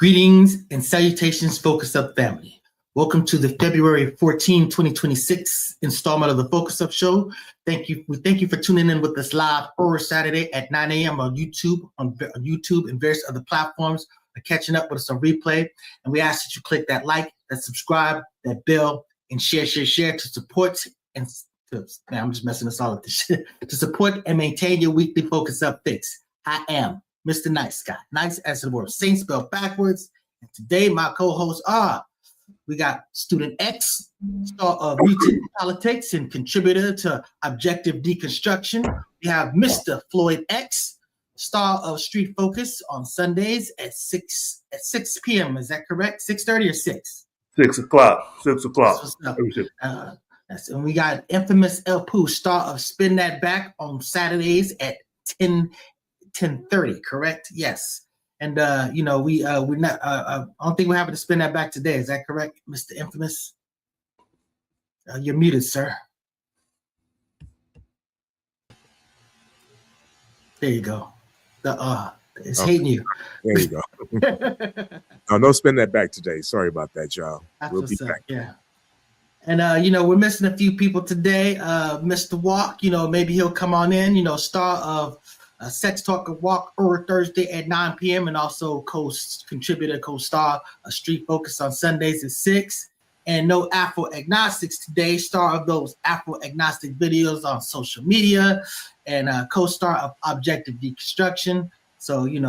Greetings and salutations, Focus Up family. Welcome to the February 14, 2026 installment of the Focus Up Show. We thank you for tuning in with us live every Saturday at 9 a.m. on YouTube and various other platforms. For catching up with us on replay. And we ask that you click that like, that subscribe, that bell, and share to support and I'm just messing us all up this shit. To support and maintain your weekly Focus Up fix. I am Mr. Nice Guy. Nice as the word Saint spelled backwards. And today my co-hosts are, we got Student X, star of Mutant Politics and contributor to Objective Deconstruction. We have Mr. Floyd X, star of Street Focus on Sundays at 6 p.m. Is that correct? 6:30 or 6? 6 o'clock. 6 o'clock. And we got infamous El Pooh, star of Spin That Back on Saturdays at 10:30, correct? Yes. And we're not I don't think we're having to spin that back today. Is that correct, Mr. Infamous? You're muted, sir. There you go. It's hating you. There you go. No, spin that back today. Sorry about that, y'all. We'll be back. Yeah. And we're missing a few people today. Mr. Walk, maybe he'll come on in, star of Sex Talk and Walk over Thursday at 9 p.m. and also co-star Street Focus on Sundays at 6. And no Afro Agnostics today, star of those Afro Agnostic videos on social media and co-star of Objective Deconstruction. So, we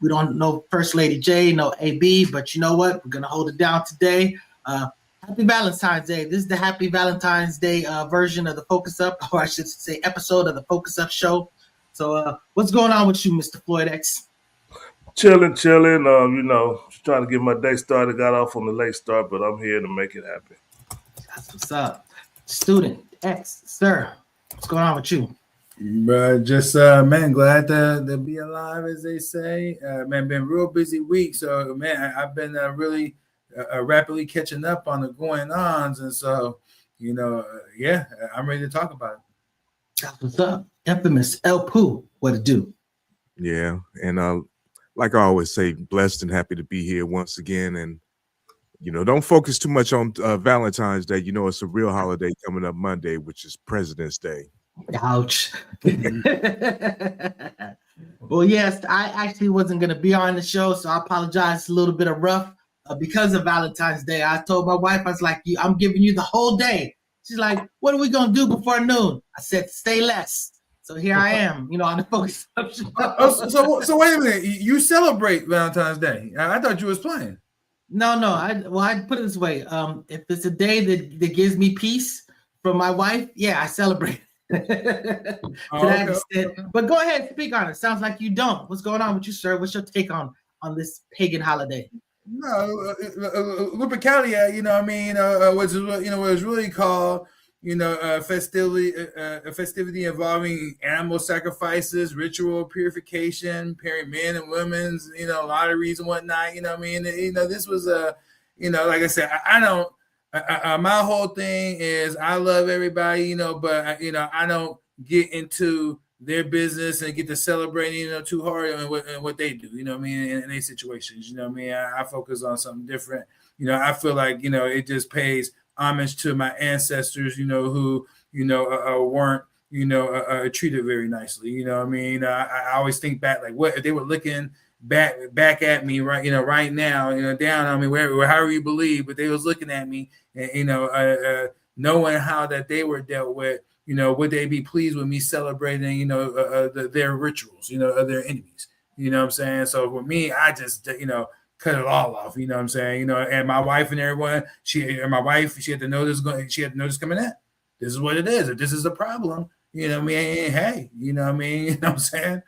don't know First Lady J, no AB, but you know what? We're going to hold it down today. Happy Valentine's Day. This is the Happy Valentine's Day version of the Focus Up, or I should say episode of the Focus Up Show. So what's going on with you, Mr. Floyd X? Chilling. Just trying to get my day started. Got off on the late start, but I'm here to make it happen. That's what's up. Student X, sir, what's going on with you? Glad to be alive, as they say. Been a real busy week. So, I've been really rapidly catching up on the going-ons. And so, I'm ready to talk about it. That's what's up. Infamous El Pooh, what it do? Yeah, and like I always say, blessed and happy to be here once again. And, don't focus too much on Valentine's Day. It's a real holiday coming up Monday, which is President's Day. Ouch. Well, yes, I actually wasn't going to be on the show, so I apologize. It's a little bit of rough because of Valentine's Day. I told my wife, I was like, I'm giving you the whole day. She's like, what are we going to do before noon? I said, stay less. So here I am, on the Focus Up Show. So wait a minute. You celebrate Valentine's Day. I thought you was playing. No. I put it this way. If it's a day that gives me peace from my wife, yeah, I celebrate. That extent. But go ahead, speak on it. Sounds like you don't. What's going on with you, sir? What's your take on this pagan holiday? No, Lupercalia, was really called, a festivity involving animal sacrifices, ritual purification, pairing men and women's, lotteries and whatnot. This was like I said, I don't. My whole thing is I love everybody, but I don't get into their business and get to celebrate, too hard and what they do, in their situations, I focus on something different. I feel like, it just pays homage to my ancestors, who, weren't, treated very nicely. I always think back, like what if they were looking back at me right now, down on me, however you believe, but they was looking at me and, knowing how that they were dealt with, would they be pleased with me celebrating, their rituals, of their enemies, what I'm saying? So for me, I just, cut it all off, what I'm saying? And my wife and everyone, she had to know this coming in. This is what it is. If this is a problem, hey, what I'm saying?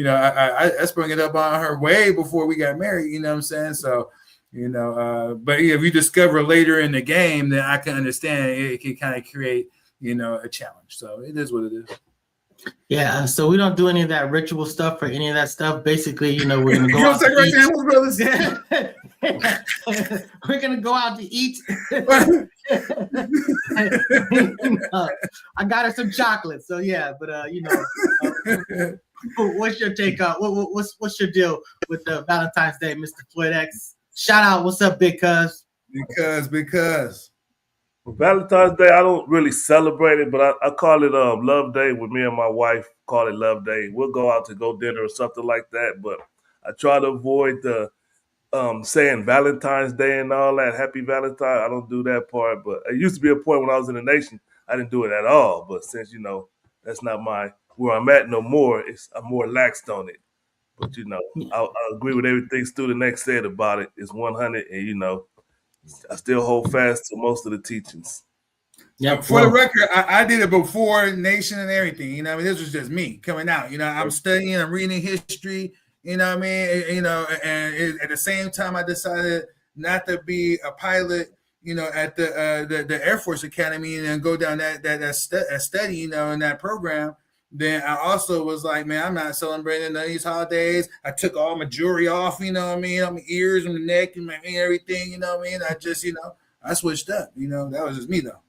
I sprung it up on her way before we got married, what I'm saying? So, but if you discover later in the game, then I can understand it can kind of create, a challenge. So it is what it is. Yeah. So we don't do any of that ritual stuff or any of that stuff. Basically, we're going to go out to eat. We're going to go out to eat. I got her some chocolate. So yeah, but What's your take on what's your deal with the Valentine's Day, Mr. Floyd X? Shout out, what's up, big cuz? Because Valentine's Day, I don't really celebrate it, but I call it Love Day with me and my wife. Call it Love Day. We'll go out to go dinner or something like that, but I try to avoid the saying Valentine's Day and all that. Happy Valentine. I don't do that part, but it used to be a point when I was in the nation, I didn't do it at all. But since that's not where I'm at no more, I'm more laxed on it. But I agree with everything Student X said about it. It's 100, and I still hold fast to most of the teachings. Yeah, for the record, I did it before Nation and everything. This was just me coming out. I'm studying, I'm reading history. At the same time, I decided not to be a pilot. At the Air Force Academy and go down that study. In that program. Then I also was like, man, I'm not celebrating none of these holidays. I took all my jewelry off. On my ears and my neck and everything. I just I switched up. That was just me though.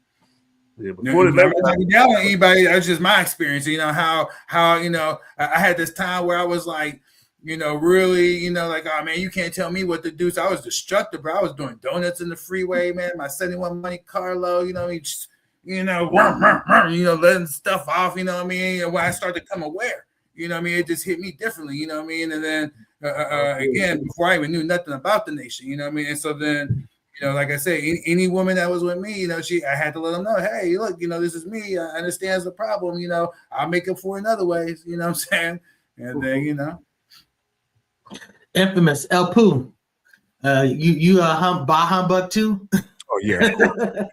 Yeah, before I'm not talking down on anybody. That's just my experience. How I had this time where I was like, really, like, oh man, you can't tell me what to do. So I was destructive, bro. I was doing donuts in the freeway, man. My 71 Monte Carlo, letting stuff off. When I started to become aware, it just hit me differently. And then again, before I even knew nothing about the nation, and so then. Like I said, any woman that was with me, I had to let them know, hey, look, this is me. I understand the problem. I'll make up for it in other ways. You know what I'm saying? And then, Infamous El Poo. You bah humbug too? Oh yeah. Man,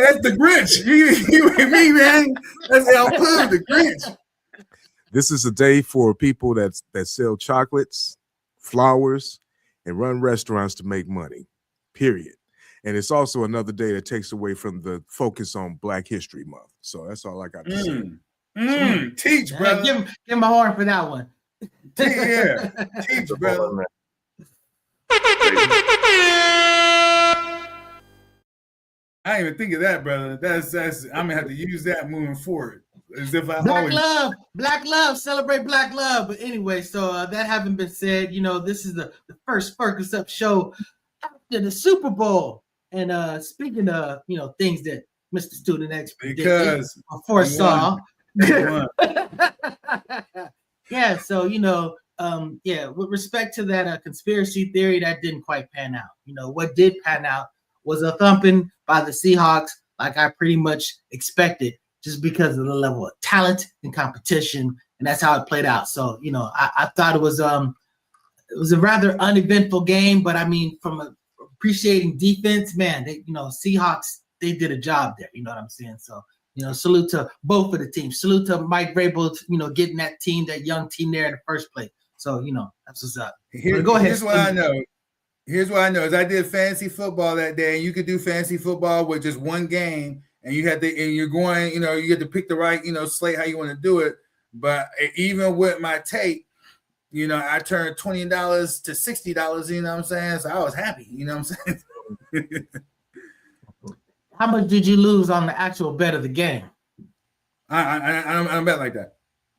that's the Grinch. You and me, man. That's El Poo, the Grinch. This is a day for people that sell chocolates, flowers, and run restaurants to make money. Period. And it's also another day that takes away from the focus on Black History Month. So that's all I got to say. Teach, brother. Give him a horn for that one. Yeah, teach, brother. I didn't even think of that, brother. That's I'm gonna have to use that moving forward. As if I Black love, celebrate Black love. But anyway, so that having been said, this is the first Focus Up show after the Super Bowl. And speaking of things that Mr. Student X foresaw. Yeah, so with respect to that conspiracy theory, that didn't quite pan out. What did pan out was a thumping by the Seahawks, like I pretty much expected, just because of the level of talent and competition, and that's how it played out. So I thought it was a rather uneventful game, but I mean, from appreciating defense, man, Seahawks, they did a job there. You know what I'm saying? So salute to both of the teams. Salute to Mike Vrabel, getting that team, that young team there in the first place. So that's what's up. Go ahead. Here's what I know. Here's what I know is I did fantasy football that day, and you could do fantasy football with just one game, and you're going, you get to pick the right, slate how you want to do it. But even with my tape, I turned $20 to $60, you know what I'm saying? So I was happy, you know what I'm saying? How much did you lose on the actual bet of the game? I don't bet like that.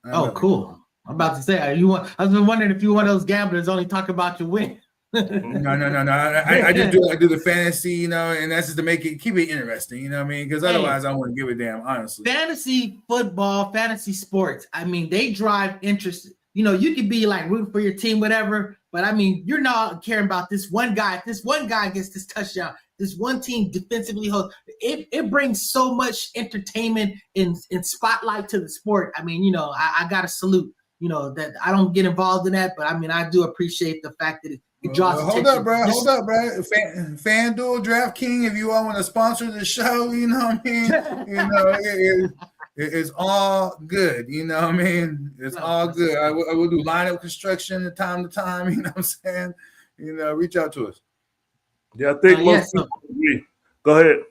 Oh, cool. I'm about to say, I was wondering if you're one of those gamblers only talk about your win. No. I just do the fantasy, and that's just to keep it interesting, you know what I mean? Because otherwise I wouldn't give a damn, honestly. Fantasy football, fantasy sports, I mean, they drive interest. You could be like rooting for your team, whatever, but I mean, you're not caring about this one guy. If this one guy gets this touchdown, this one team defensively holds, it brings so much entertainment and spotlight to the sport. I mean, I got to salute, that I don't get involved in that, but I mean, I do appreciate the fact that it draws attention. Hold up, bro. FanDuel, DraftKings, if you all want to sponsor the show, you know what I mean? It's all good, you know what I mean? It's all good. I will do lineup construction from time to time, you know what I'm saying? Reach out to us. Yeah, I think most people agree. Go ahead.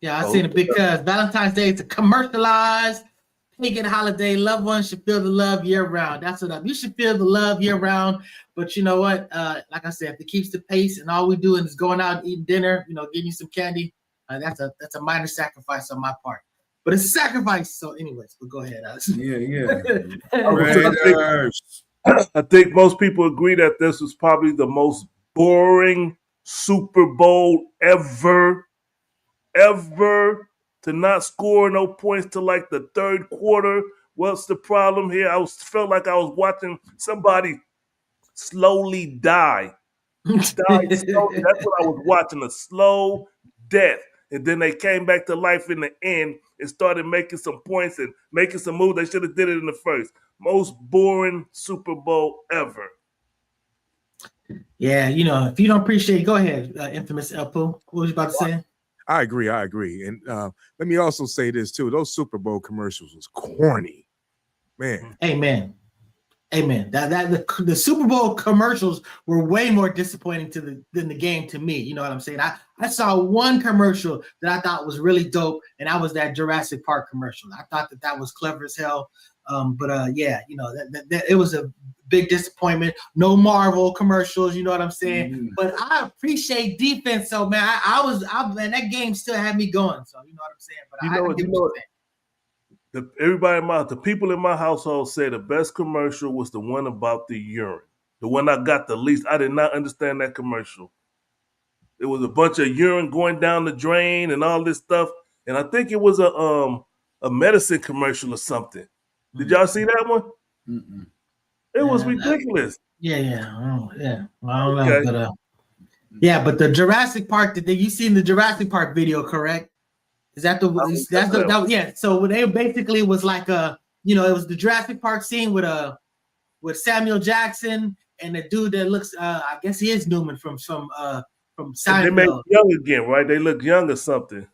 Yeah, I seen it because Valentine's Day is a commercialized pagan holiday. Loved ones should feel the love year round. That's what you should feel the love year round. But you know what? Like I said, if it keeps the pace and all we doing is going out and eating dinner, getting you some candy, that's a minor sacrifice on my part. but it's a sacrifice. So, anyways, but go ahead, Alex. Yeah. I think most people agree that this was probably the most boring Super Bowl ever. To not score no points till like the third quarter. What's the problem here? Felt like I was watching somebody slowly die. Died slowly. That's what I was watching, a slow death. And then they came back to life in the end and started making some points and making some moves. They should have did it in the first. Most boring Super Bowl ever. Yeah, if you don't appreciate, go ahead, infamous Elpo. What was you about to say? I agree. And let me also say this too. Those Super Bowl commercials was corny. Man. Amen. The Super Bowl commercials were way more disappointing than the game to me. You know what I'm saying? I saw one commercial that I thought was really dope, and that was that Jurassic Park commercial. I thought that was clever as hell. Yeah, that it was a big disappointment. No Marvel commercials, you know what I'm saying? Mm-hmm. But I appreciate defense, so man, man, that game still had me going. So you know what I'm saying? But the people in my household say the best commercial was the one about the urine. The one I got the least. I did not understand that commercial. It was a bunch of urine going down the drain and all this stuff. And I think it was a medicine commercial or something. Did y'all see that one? Mm-mm. It was ridiculous. Yeah. I don't know, but but the Jurassic Park, you seen the Jurassic Park video, correct? Is that yeah? So they basically was like it was the Jurassic Park scene with Samuel Jackson and the dude that looks I guess he is Newman from Seinfeld. They made young again, right? They look young or something.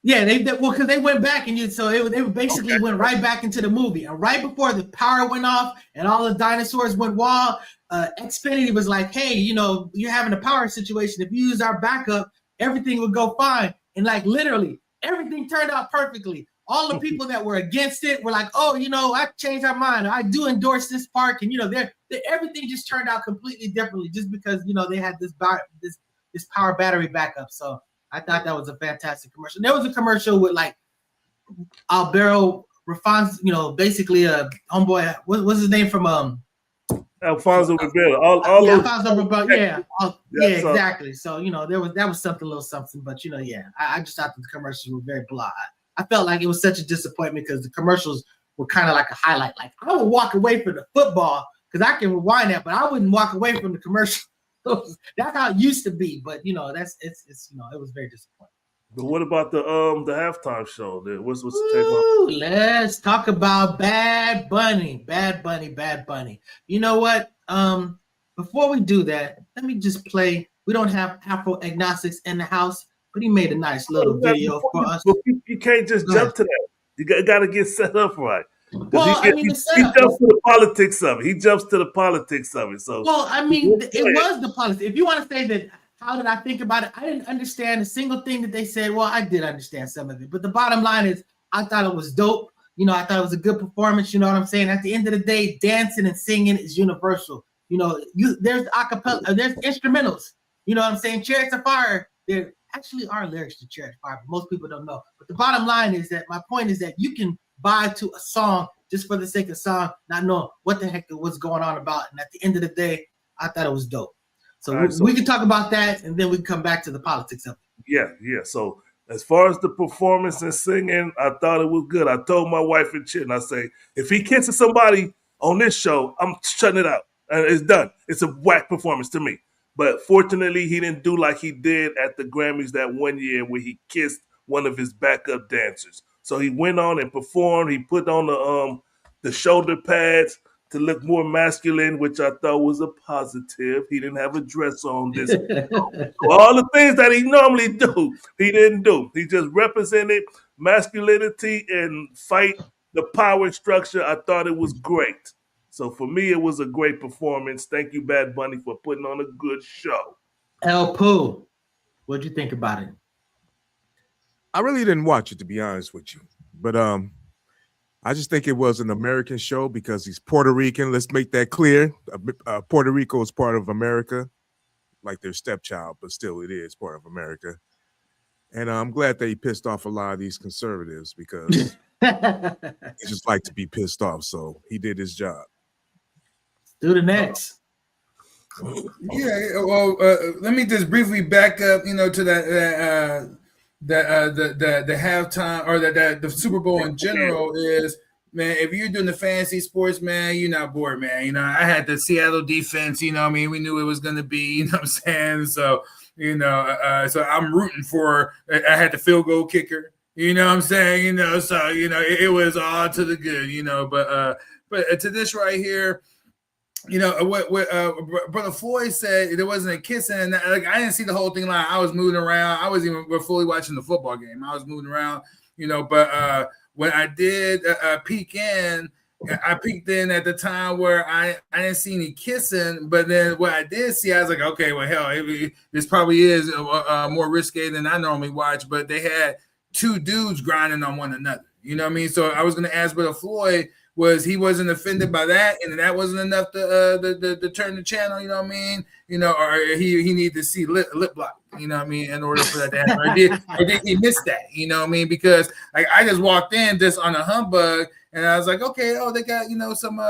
Yeah, because they went back and they basically went right back into the movie. And right before the power went off and all the dinosaurs went wild, Xfinity was like, "Hey, you're having a power situation. If you use our backup, everything would go fine." And like literally, everything turned out perfectly. All the people that were against it were like, "Oh, I changed our mind. I do endorse this park." And everything just turned out completely differently just because they had this power battery backup. So I thought that was a fantastic commercial. There was a commercial with like Alvaro Refans, basically a homeboy. What's his name from Alfonso Ribeiro. Alfonso Ribeiro. Yeah, exactly. So that was something, a little something. But I just thought that the commercials were very blah. I felt like it was such a disappointment because the commercials were kind of like a highlight. Like I would walk away from the football because I can rewind that, but I wouldn't walk away from the commercial. That's how it used to be, but it was very disappointing. But what about the halftime show? What's the take on? Let's talk about Bad Bunny. You know what? Before we do that, let me just play. We don't have Afro Agnostics in the house, but he made a nice little video for us. You can't just jump to that. You got to get set up right. Well, he jumps to the politics of it. He jumps to the politics of it. So, well, I mean, it was the politics. If you want to say that, how did I think about it? I didn't understand a single thing that they said. Well, I did understand some of it, but the bottom line is, I thought it was dope. I thought it was a good performance. You know what I'm saying? At the end of the day, dancing and singing is universal. There's acapella, there's instrumentals. You know what I'm saying? Chariots of Fire. There actually are lyrics to Chariots of Fire, but most people don't know. But the bottom line is that my point is that you can buy to a song just for the sake of song, not knowing what the heck was going on about. And at the end of the day, I thought it was dope. So we can talk about that, and then we can come back to the politics of it. Yeah. So as far as the performance and singing, I thought it was good. I told my wife and Chin, I say, if he kisses somebody on this show, I'm shutting it out. And it's done. It's a whack performance to me. But fortunately, he didn't do like he did at the Grammys that one year where he kissed one of his backup dancers. So he went on and performed. He put on the shoulder pads to look more masculine, which I thought was a positive. He didn't have a dress on this. So all the things that he normally do, he didn't do. He just represented masculinity and fight the power structure. I thought it was great. So for me, it was a great performance. Thank you, Bad Bunny, for putting on a good show. El Pooh, what'd you think about it? I really didn't watch it, to be honest with you. But I just think it was an American show because he's Puerto Rican. Let's make that clear. Puerto Rico is part of America, like their stepchild, but still it is part of America. And I'm glad that he pissed off a lot of these conservatives because they just like to be pissed off. So he did his job. Do the next. Yeah, well, let me just briefly back up, to the halftime or the Super Bowl in general is, man, if you're doing the fantasy sports, man, you're not bored, man. I had the Seattle defense, we knew it was going to be, what I'm saying? So, so I'm rooting for, I had the field goal kicker, what I'm saying? So, it was all to the good, but to this right here, what Brother Floyd said, there wasn't a kissing, and like I didn't see the whole thing live. I was moving around. I wasn't even fully watching the football game. I was moving around, but when I did peek in, I peeked in at the time where I didn't see any kissing, but then what I did see, I was like, okay, well, hell, this probably is more risque than I normally watch, but they had two dudes grinding on one another. You know what I mean? So I was going to ask Brother Floyd, he wasn't offended by that, and that wasn't enough to turn the channel, you know what I mean? Or he needed to see lip block, you know what I mean, in order for that to happen. Or did he miss that, you know what I mean? Because like I just walked in just on a humbug, and I was like, okay, they got some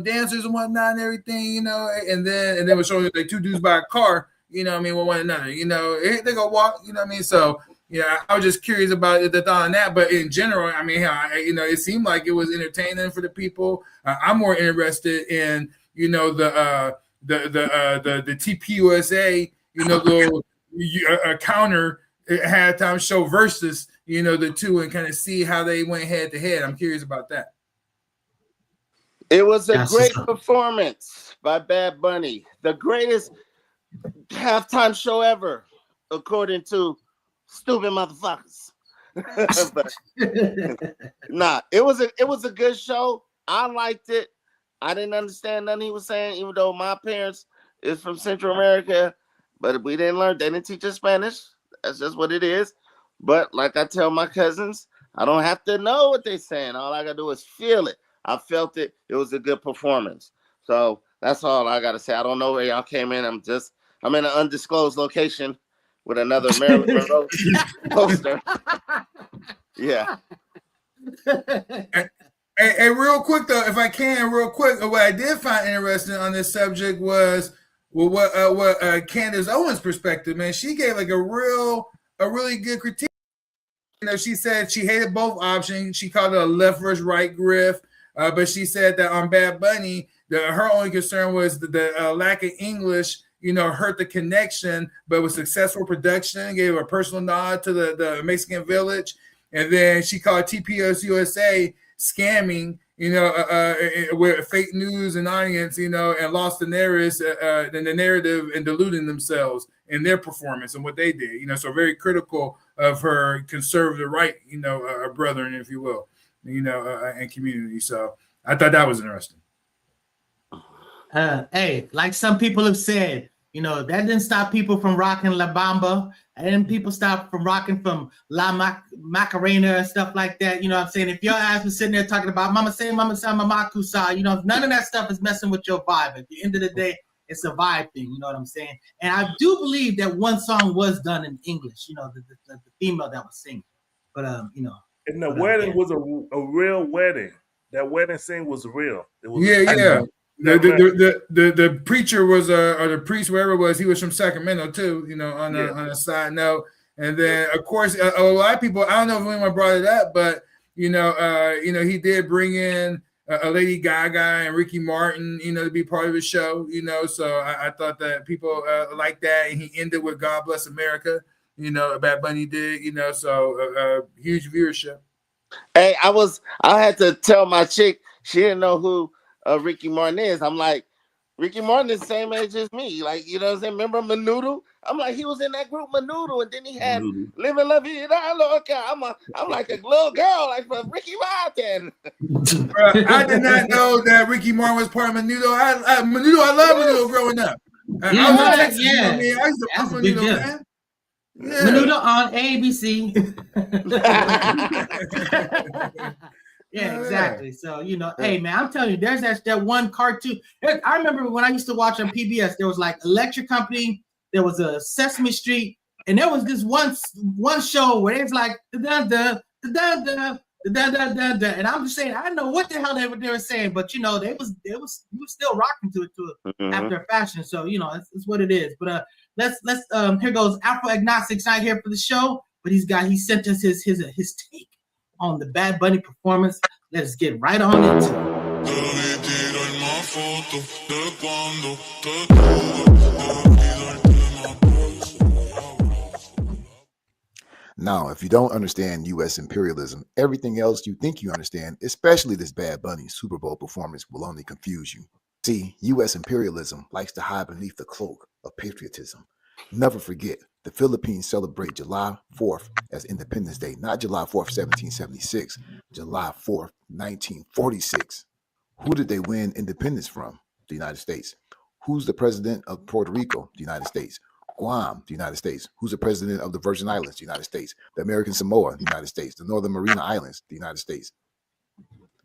dancers and whatnot and everything, and then it was showing like two dudes by a car, you know what I mean, with one another, they go walk, you know what I mean? So yeah, I was just curious about the thought on that, but in general, I mean, it seemed like it was entertaining for the people. I'm more interested in, the TPUSA, little counter halftime show versus, the two, and kind of see how they went head to head. I'm curious about that. It was a great performance by Bad Bunny, the greatest halftime show ever, according to stupid motherfuckers. But, it was a good show. I liked it. I didn't understand nothing he was saying, even though my parents is from Central America, but we didn't learn. They didn't teach us Spanish. That's just what it is. But like I tell my cousins, I don't have to know what they're saying. All I gotta do is feel it. I felt it. It was a good performance. So that's all I gotta say. I don't know where y'all came in. I'm in an undisclosed location with another Marilyn Monroe poster. Yeah. Hey, real quick though, if I can, what I did find interesting on this subject was what Candace Owens' perspective, man. She gave like a really good critique. She said she hated both options. She called it a left versus right grift, but she said that on Bad Bunny, her only concern was the lack of English. Hurt the connection, but with successful production, gave a personal nod to the Mexican village. And then she called TPS USA scamming, with fake news and audience, and lost the narrative and diluting themselves in their performance and what they did, so very critical of her conservative right, brethren, if you will, and community. So I thought that was interesting. Hey, like some people have said, that didn't stop people from rocking La Bamba, and people stop from rocking from La Macarena and stuff like that. You know what I'm saying? If your ass was sitting there talking about Mama say, Mama Kusa, none of that stuff is messing with your vibe. At the end of the day, it's a vibe thing. You know what I'm saying? And I do believe that one song was done in English, the female that was singing. But, And the wedding was a real wedding. That wedding scene was real. It was yeah. The preacher was or the priest, wherever it was, he was from Sacramento too, on a side note. And then of course a lot of people, I don't know if anyone brought it up, but he did bring in a Lady Gaga and Ricky Martin, to be part of the show, so I thought that people like that. And he ended with God Bless America, Bad Bunny did, so huge viewership. Hey, I had to tell my chick, she didn't know who Ricky Martin is. I'm like, Ricky Martin is the same age as me. Like, what I'm saying? Remember Menudo? I'm like, he was in that group Menudo, and then he had Living La Vida Loca. I'm like a little girl, like from Ricky Martin. I did not know that Ricky Martin was part of Menudo. I love Menudo growing up. I used to watch Menudo, man. Yeah. Menudo on ABC. Yeah, exactly. So, hey, man, I'm telling you, there's that one cartoon. I remember when I used to watch on PBS, there was like Electric Company, there was a Sesame Street, And there was this one show where it's like da da da da da da da da, and I'm just saying I don't know what the hell they were saying, but you know, they was still rocking to it after a fashion. So you know, it's what it is. But let's here goes Afro Agnostic's not here for the show, but he sent us his take on the Bad Bunny performance. Let's get right on into it. Now, if you don't understand U.S. imperialism, everything else you think you understand, especially this Bad Bunny Super Bowl performance, will only confuse you. See, U.S. imperialism likes to hide beneath the cloak of patriotism. Never forget, the Philippines celebrate July 4th as Independence Day, not July 4th, 1776, July 4th, 1946. Who did they win independence from? The United States. Who's the president of Puerto Rico? The United States. Guam, the United States. Who's the president of the Virgin Islands? The United States. The American Samoa, the United States. The Northern Mariana Islands, the United States.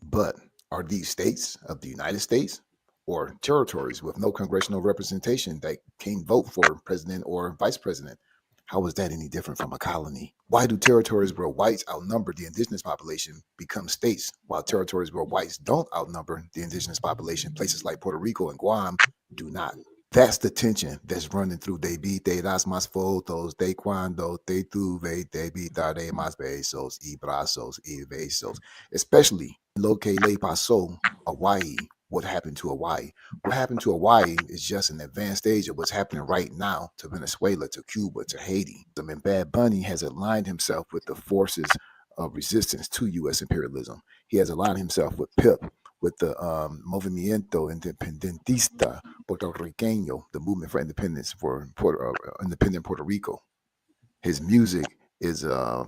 But are these states of the United States or territories with no congressional representation that can't vote for president or vice president? How is that any different from a colony? Why do territories where whites outnumber the indigenous population become states, while territories where whites don't outnumber the indigenous population, places like Puerto Rico and Guam, do not? That's the tension that's running through de las más fotos, de cuando te tuve, de de más besos y brazos y besos, especially lo que le pasó Hawaii. What happened to Hawaii? What happened to Hawaii is just an advanced stage of what's happening right now to Venezuela, to Cuba, to Haiti. I mean, Bad Bunny has aligned himself with the forces of resistance to U.S. imperialism. He has aligned himself with PIP, with the Movimiento Independentista Puertorriqueño, the movement for independence for independent Puerto Rico. His music is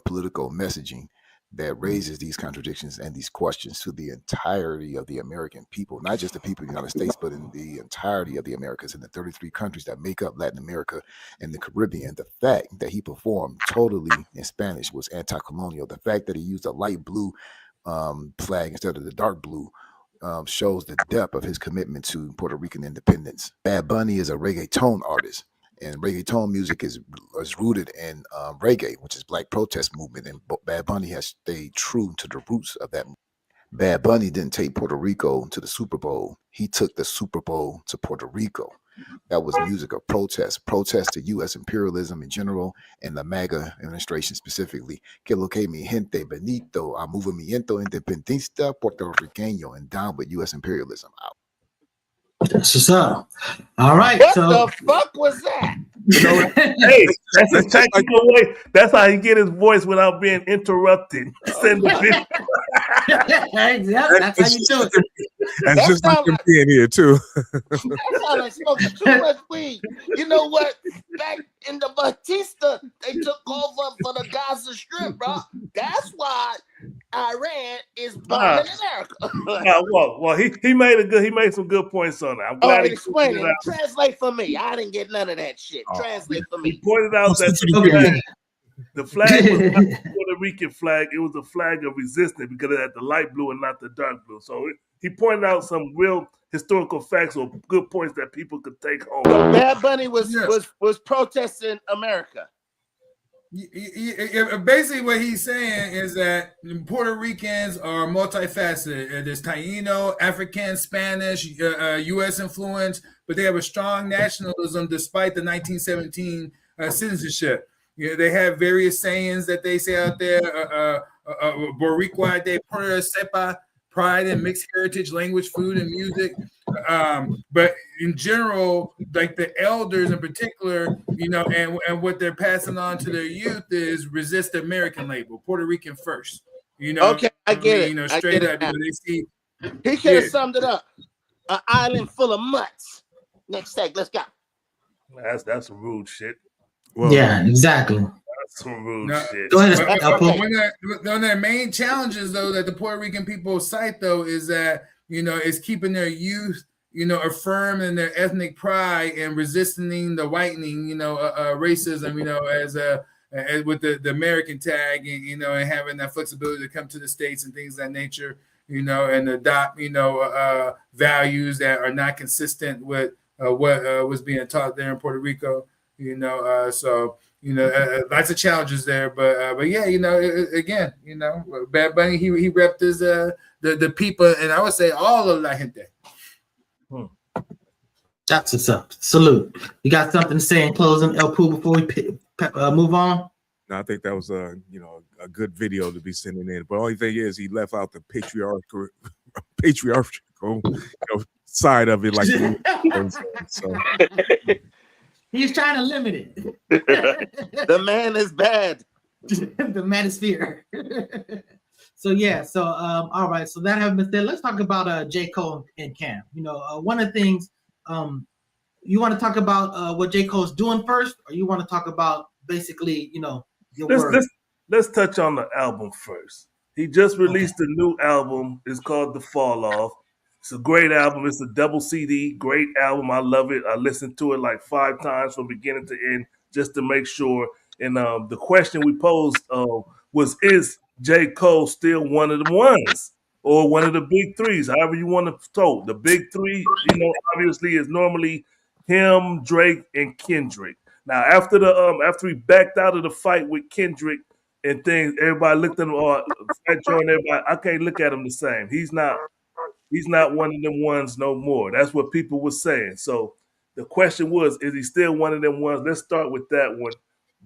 political messaging that raises these contradictions and these questions to the entirety of the American people, not just the people of the United States, but in the entirety of the Americas, in the 33 countries that make up Latin America and the Caribbean. The fact that he performed totally in Spanish was anti-colonial. The fact that he used a light blue flag instead of the dark blue shows the depth of his commitment to Puerto Rican independence. Bad Bunny is a reggaeton artist, and reggaeton music is rooted in reggae, which is black protest movement, and Bad Bunny has stayed true to the roots of that. Bad Bunny didn't take Puerto Rico to the Super Bowl. He took the Super Bowl to Puerto Rico. That was music of protest to U.S. imperialism in general and the MAGA administration specifically. Que lo que mi gente benito a movimiento independentista puertorriqueño, and down with U.S. imperialism. Out. That's what's up. All right. What the fuck was that? You know, hey, that's his technical way. That's how he get his voice without being interrupted. Send the video. That's how you do it. That's just like him being here too. That sounds like smoking too much weed. You know what? Back in the Batista, they took over for the Gaza Strip, bro. That's why Iran is bombing America. Well, he made some good points on it. I'm glad he explain it. Translate for me. I didn't get none of that shit. Translate for me. He pointed out that the flag was not the Puerto Rican flag. It was a flag of resistance because it had the light blue and not the dark blue. So he pointed out some real historical facts or good points that people could take home. Bad Bunny was protesting America. Basically, what he's saying is that Puerto Ricans are multifaceted. There's Taino, African, Spanish, U.S. influence, but they have a strong nationalism despite the 1917 citizenship. You know, they have various sayings that they say out there. Boricua de Puerto Sepa, pride in mixed heritage, language, food, and music. But in general, like the elders in particular, you know, and what they're passing on to their youth is resist the American label, Puerto Rican first. You know, okay, I get it. You know, straight up. They see, he could have summed it up. An island full of mutts. Next tag, let's go. That's some rude shit. Well, yeah, exactly. That's some rude shit. Go ahead. One of the main challenges, though, that the Puerto Rican people cite, though, is that, you know, is keeping their youth, you know, affirmed in their ethnic pride and resisting the whitening, you know, racism, you know, as with the American tag, and, you know, and having that flexibility to come to the States and things of that nature, you know, and adopt, you know, values that are not consistent with what was being taught there in Puerto Rico. You know, so lots of challenges there, but yeah, again, Bad Bunny, he repped his the people, and I would say all of La Gente. That's what's up. Salute. You got something to say in closing, El Pooh, before we move on? No, I think that was a good video to be sending in. But the only thing is, he left out the patriarchal side of it, like so. He's trying to limit it. The man is bad. The manosphere. All right. So that having been said, let's talk about J. Cole and Cam. One of the things, you want to talk about what J. Cole's doing first, or you want to talk about basically, your work? Let's touch on the album first. He just released a new album. It's called The Fall Off. It's a great album. It's a double CD. Great album. I love it. I listened to it like 5 times from beginning to end just to make sure. And the question we posed was, is J. Cole still one of the ones or one of the big threes? However you want to throw. The big three, obviously is normally him, Drake, and Kendrick. Now, after he backed out of the fight with Kendrick and things, everybody looked at him, Fat Joe and everybody, I can't look at him the same. He's not one of them ones no more. That's what people were saying. So the question was, is he still one of them ones? Let's start with that one.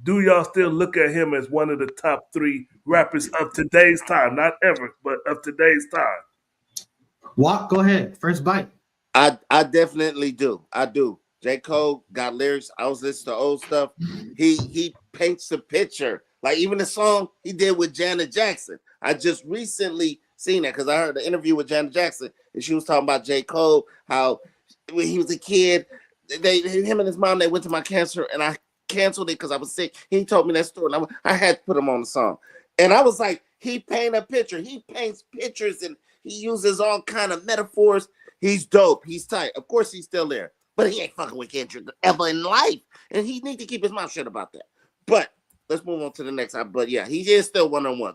Do y'all still look at him as one of the top 3 rappers of today's time? Not ever, but of today's time. Walk, go ahead. First bite. I definitely do. I do. J. Cole got lyrics. I was listening to old stuff. He paints the picture. Like even the song he did with Janet Jackson. I just recently seen that because I heard the interview with Janet Jackson, and she was talking about J. Cole, how when he was a kid, him and his mom, they went to my cancer, and I canceled it because I was sick. He told me that story, and I had to put him on the song. And I was like, he painted a picture. He paints pictures, and he uses all kind of metaphors. He's dope. He's tight. Of course, he's still there. But he ain't fucking with Kendrick ever in life. And he need to keep his mouth shut about that. But let's move on to the next time. But yeah, he is still one-on-one.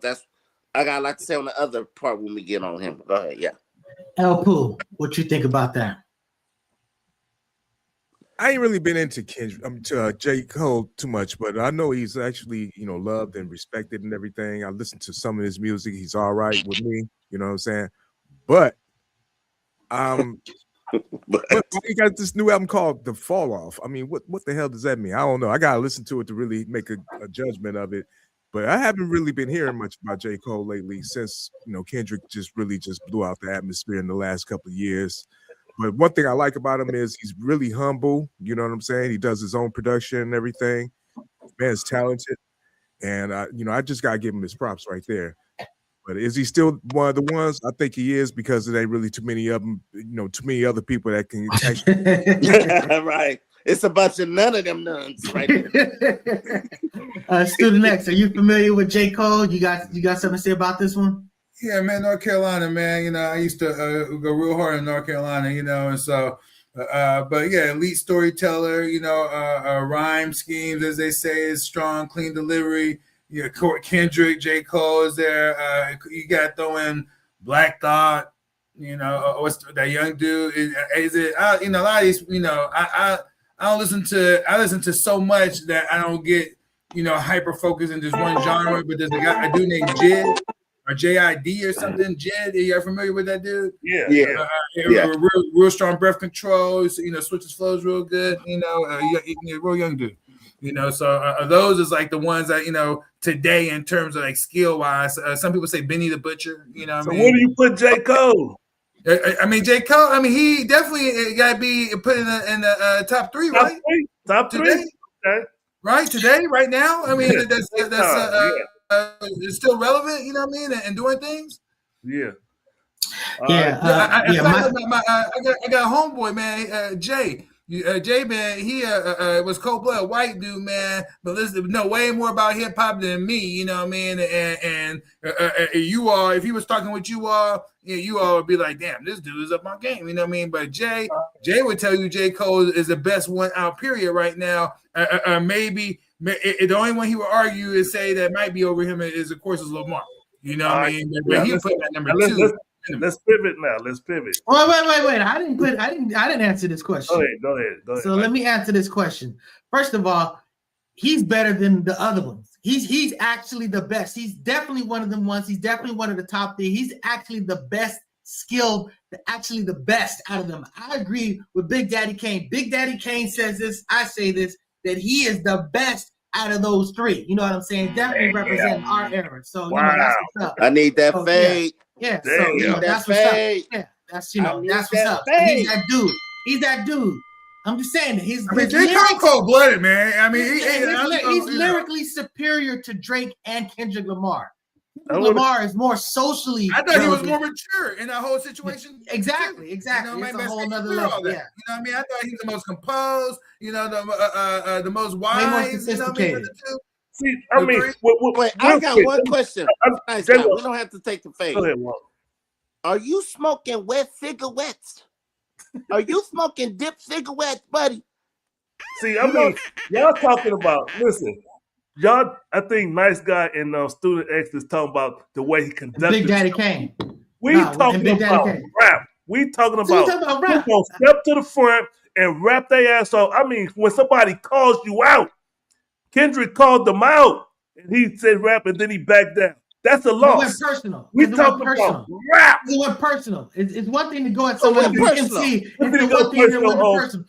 I got a lot to say on the other part when we get on him. Go ahead, yeah. El Pooh, what you think about that? I ain't really been into J. Cole too much, but I know he's actually, loved and respected and everything. I listen to some of his music. He's all right with me. You know what I'm saying? But he got this new album called The Fall Off. I mean, what the hell does that mean? I don't know. I gotta listen to it to really make a judgment of it. But I haven't really been hearing much about J. Cole lately since Kendrick just blew out the atmosphere in the last couple of years. But one thing I like about him is he's really humble. You know what I'm saying? He does his own production and everything. Man's talented, and I just gotta give him his props right there. But is he still one of the ones? I think he is because there ain't really too many of them, too many other people that can actually. Right. It's a bunch of none of them nuns right there. Student X, are you familiar with J. Cole? You got something to say about this one? Yeah, man, North Carolina, man. I used to go real hard in North Carolina, and so, but yeah, elite storyteller, rhyme schemes, as they say, is strong, clean delivery. Kendrick, J. Cole is there. You got to throw in Black Thought. What's that young dude? Is it? A lot of these. I don't listen to. I listen to so much that I don't get hyper focused in just one genre. But there's a dude named Jid or JID or something. Jid, are you familiar with that dude? Yeah. Real strong breath control. Switches flows real good. Real young dude. So those is like the ones that today in terms of like skill wise. Some people say Benny the Butcher. So where do you put J. Cole? J. Cole. He definitely got to be put in the top 3, right? Top 3. Today, okay. Right today, right now. That's it's still relevant. And doing things. Yeah. I got a homeboy, man. Jay. Jay, man, he was cold-blooded white dude, man, but listen, know way more about hip-hop than me, you know what I mean? And you all, if he was talking with you all would be like, damn, this dude is up my game, you know what I mean? But Jay would tell you J. Cole is the best one out, period, right now. Maybe the only one he would argue is say that might be over him is, of course, is Lamar. You know what I mean? But he put that number 2. Let's pivot now. Let's pivot. Wait. I didn't answer this question. Go ahead. So let me answer this question. First of all, he's better than the other ones. He's actually the best. He's definitely one of them ones. He's definitely one of the top 3. He's actually the best skilled, actually the best out of them. I agree with Big Daddy Kane. Big Daddy Kane says this, I say this, that he is the best out of those 3. You know what I'm saying? Definitely representing our era. So you know, that's what's up. I need that fade. Yeah. So you know, that's what's up. Yeah, that's that's what's up. So he's that dude. He's that dude. I'm just saying that he's. I mean, J. Cole cold-blooded, man. I mean, he's lyrically superior to Drake and Kendrick Lamar. Lamar is more socially. I thought he was more mature in that whole situation. Exactly. You know, it's a whole nother level. Yeah. You know what I mean? I thought he was the most composed. You know, the most wise. More sophisticated. See, I mean, wait, I got one question. Nice guy. We don't have to take the fade. Are you smoking wet cigarettes? Are you smoking dip cigarettes, buddy? See, I mean, y'all talking about, listen, y'all, I think Nice Guy and Student X is talking about the way he conducted. Big Daddy Kane. We talking about rap. We talking about rap. Gonna step to the front and rap their ass off. I mean, when somebody calls you out, Kendrick called them out, and he said rap, and then he backed down. That's a loss. It went personal. We talking about rap. It went personal. It's one thing to go at someone who MC. It's one thing to go personal.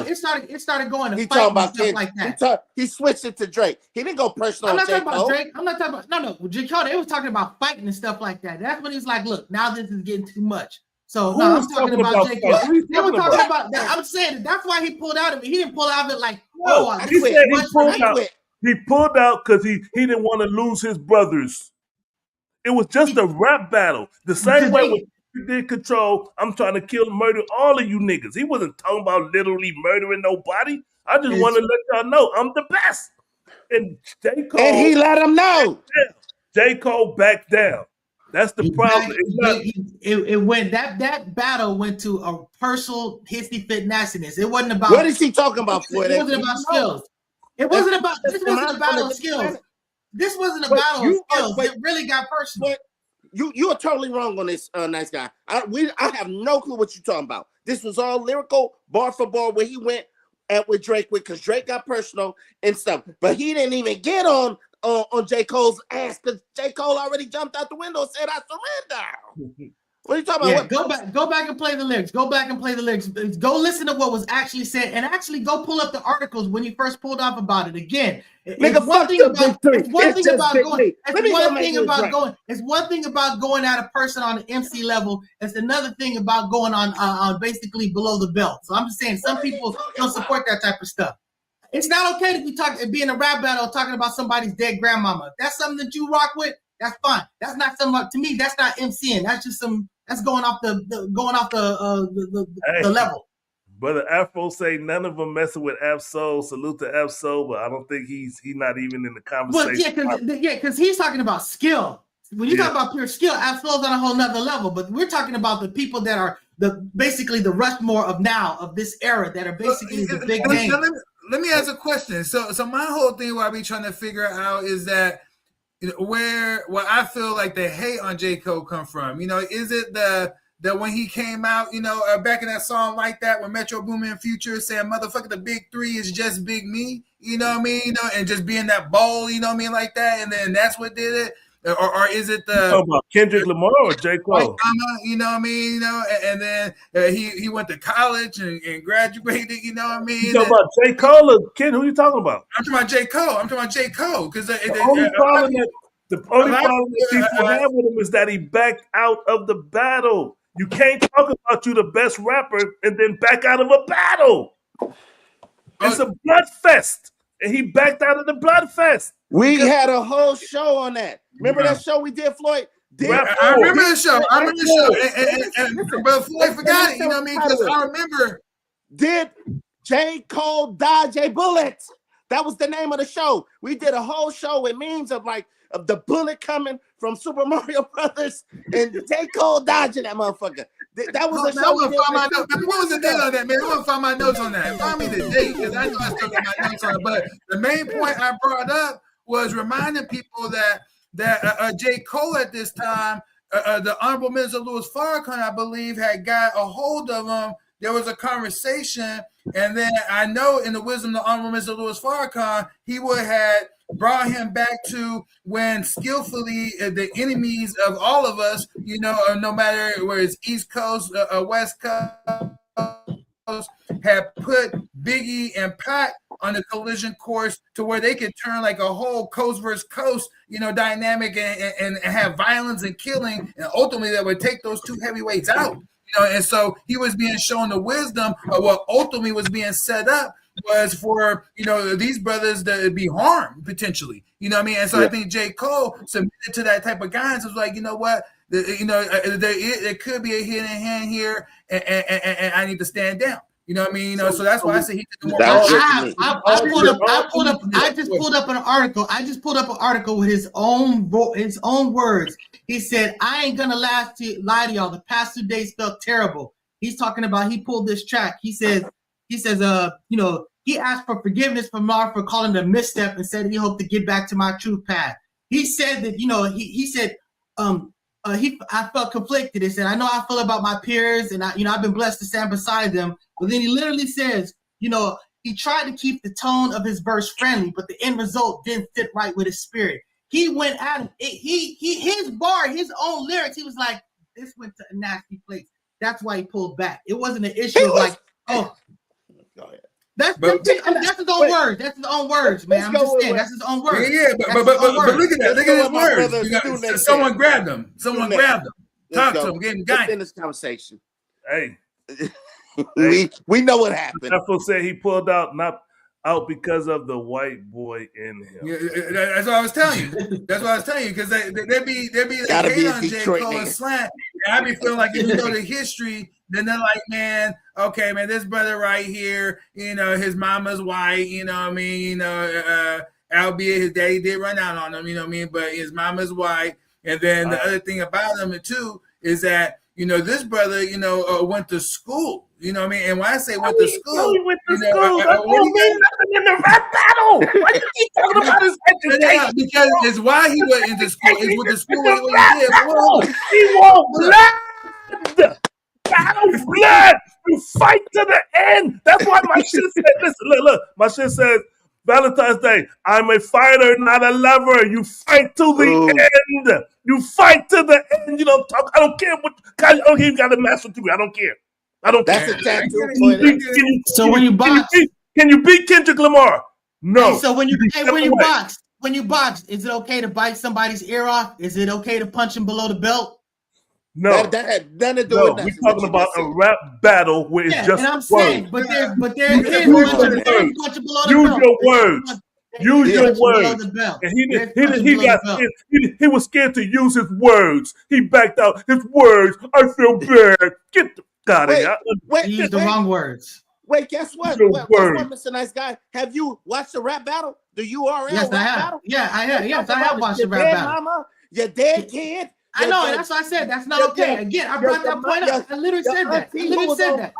It started going to he fight talking about stuff like that. He switched it to Drake. He didn't go personal. I'm not talking about Drake. I'm not talking about J. Cole. They was talking about fighting and stuff like that. That's when he was like, "Look, now this is getting too much." So no, I'm talking about J. Cole. They were talking about that. I'm saying that's why he pulled out of it. He didn't pull out of it like, "Oh, he said he pulled out. He pulled out because he didn't want to lose his brothers. It was just a rap battle. The same way when he did Control, I'm trying to kill and murder all of you niggas. He wasn't talking about literally murdering nobody. I just want to let y'all know I'm the best. And J. Cole. And he let him know. J. Cole backed down. That's the problem. It went that battle went to a personal hissy fit nastiness. It wasn't about what is he talking about for it wasn't about skills. It wasn't about this wasn't a battle of skills. This wasn't a battle of skills. It really got personal. You are totally wrong on this, Nice Guy. I have no clue what you're talking about. This was all lyrical, bar for bar, where he went at with Drake because Drake got personal and stuff. But he didn't even get on J. Cole's ass because J. Cole already jumped out the window and said, "I surrender." What are you talking about? Go back and play the lyrics. Go back and play the lyrics. Go listen to what was actually said, and actually go pull up the articles when you first pulled off about it. Again, it's one thing about going at a person on the MC level. It's another thing about going on basically below the belt. So I'm just saying, some people don't support that type of stuff. It's not okay to be in a rap battle talking about somebody's dead grandmama. If that's something that you rock with, that's fine. That's not something to me. That's not MCing. That's just that's going off the level. Brother Afro say none of them messing with Absol. Salute to Absol, but I don't think he's not even in the conversation. Well, because he's talking about skill. When you talk about pure skill, Absol's on a whole nother level. But we're talking about the people that are basically the Rushmore of now, of this era, that are basically the big names. Let me ask a question. So my whole thing, what I be trying to figure out is that, where I feel like the hate on J. Cole come from. Is it that when he came out, back in that song like that, when Metro Boomin and Future saying, "Motherfucker, the big three is just Big Me," you know what I mean? And just being that bold, you know what I mean, like that, and then that's what did it. Or is it the about Kendrick Lamar or J. Cole? You know what I mean? And then he went to college and graduated. You know what I mean? You talking about J. Cole or Ken? Who are you talking about? I'm talking about J. Cole. Because the only problem that people have with him is that he backed out of the battle. You can't talk about you the best rapper and then back out of a battle. It's a blood fest, and he backed out of the blood fest. We had a whole show on that. Remember that show we did, Floyd? I remember the show. But Floyd forgot it. You know what I mean? Because I remember. Did J. Cole dodge a bullet? That was the name of the show. We did a whole show with memes of the bullet coming from Super Mario Brothers and J. Cole dodging that motherfucker. That was a show. What was the date on that, man? I want to find my notes on that. Find me the date, because I know I still got my notes on it. But the main point I brought up was reminding people that J. Cole at this time, the Honorable Minister Louis Farrakhan, I believe, had got a hold of him there was a conversation, and then I know in the wisdom of the Honorable Mr. Louis Farrakhan, he would have brought him back to when skillfully the enemies of all of us, no matter where it's East Coast, West Coast, had put Biggie and Pac on a collision course to where they could turn like a whole coast versus coast, dynamic and have violence and killing, and ultimately that would take those two heavyweights out. And so he was being shown the wisdom of what ultimately was being set up was for these brothers to be harmed potentially. And so I think J. Cole submitted to that type of guidance. It was like, what, there could be a hidden hand here, and I need to stand down. So that's why I say he could do more. I just pulled up an article. With his own words. He said, "I ain't gonna lie to y'all. The past 2 days felt terrible." He's talking about he pulled this track. He says, he asked for forgiveness from Mar for calling it a misstep and said he hoped to get back to my true path. He said that I felt conflicted. He said, I know how I feel about my peers, and I've been blessed to stand beside them. But then he literally says, he tried to keep the tone of his verse friendly, but the end result didn't fit right with his spirit. He went at him. His own lyrics, he was like, this went to a nasty place. That's why he pulled back. It wasn't an issue of like, oh, go ahead. That's his own words. That's his own words, man. I'm just saying, that's his own words. Yeah, but look at that. Look at his words. Someone grabbed him. Talk to him. Get him guidance. In this conversation. Hey. we know what happened. That's what said he pulled out, not out because of the white boy in him. Yeah, that's what I was telling you. Because they be like hate on J. Cole and slant. And I be feeling like if you know the history, then they're like, man, okay, man, this brother right here, his mama's white, albeit his daddy did run out on him, but his mama's white. And then the other thing about him too is that this brother, went to school. And when I say went to school, he went to school. That don't mean nothing in the rap battle. Why you keep talking about his education? Because it's why he went into school. It's what the school what he did. He won't blood. Battle blood. You fight to the end. That's why my shit said, listen, look. My shit says, Valentine's Day, I'm a fighter, not a lover. You fight to the end. You fight to the end. You don't talk. I don't care what. I don't even got a master degree. I don't care. That's a tattoo. So when you box, can you beat Kendrick Lamar? No. Hey, so when you box, is it okay to bite somebody's ear off? Is it okay to punch him below the belt? No, that had nothing to do with we're talking about a rap battle where it's just and I'm words. saying, but there's Use your words. Use your words. And he was scared to use his words. He backed out. His words. I feel bad. Get the out of here. He used the wrong words. Wait, guess what? Mr. Nice Guy, have you watched the rap battle? The URL yes, rap I have. battle? Yeah, I have. Yes, I have watched the rap battle. Mama, your dead kid. I know, and that's why I said that's not okay. Again, I brought that point up. I literally said that.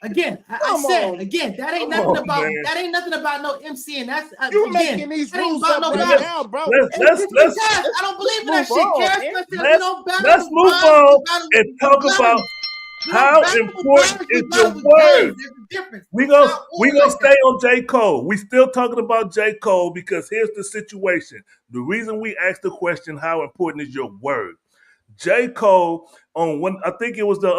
Again, I said that ain't nothing about no MC, and that's you making these rules up right now, bro. Let's I don't believe in that shit. Let's move on and talk about how important is your word. We're gonna stay on J. Cole. We still talking about J. Cole because here's the situation. The reason we asked the question, how important is your word? J. Cole on one, I think it was the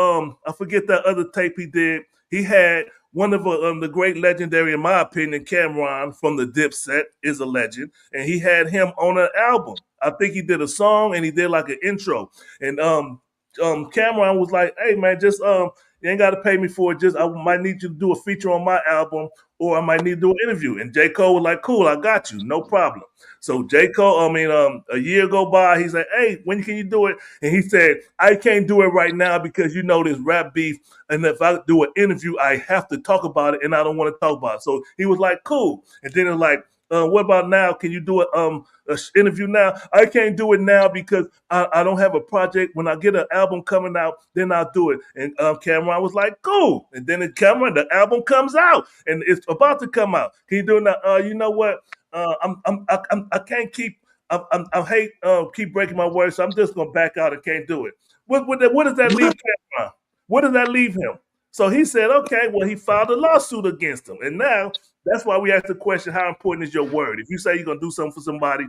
I forget that other tape he did. He had one of the great legendary, in my opinion, Cameron from the Dipset is a legend, and he had him on an album. I think he did a song and he did like an intro, and Cameron was like, "Hey man, just you ain't got to pay me for it. Just I might need you to do a feature on my album, or I might need to do an interview." And J. Cole was like, "Cool, I got you, no problem." So J. Cole, a year go by, he's like, "Hey, when can you do it?" And he said, "I can't do it right now because this rap beef, and if I do an interview, I have to talk about it, and I don't want to talk about it." So he was like, "Cool." And then it's like, "What about now? Can you do an interview now?" "I can't do it now because I don't have a project. When I get an album coming out, then I'll do it." And Cameron was like, "Cool." And then the album comes out, and it's about to come out. "Can you do it now?" "You know what? I can't keep. I hate keep breaking my word, so I'm just gonna back out and can't do it." What does that leave Cameron? What does that leave him? So he said, okay, well, he filed a lawsuit against him. And now that's why we ask the question, how important is your word? If you say you're going to do something for somebody,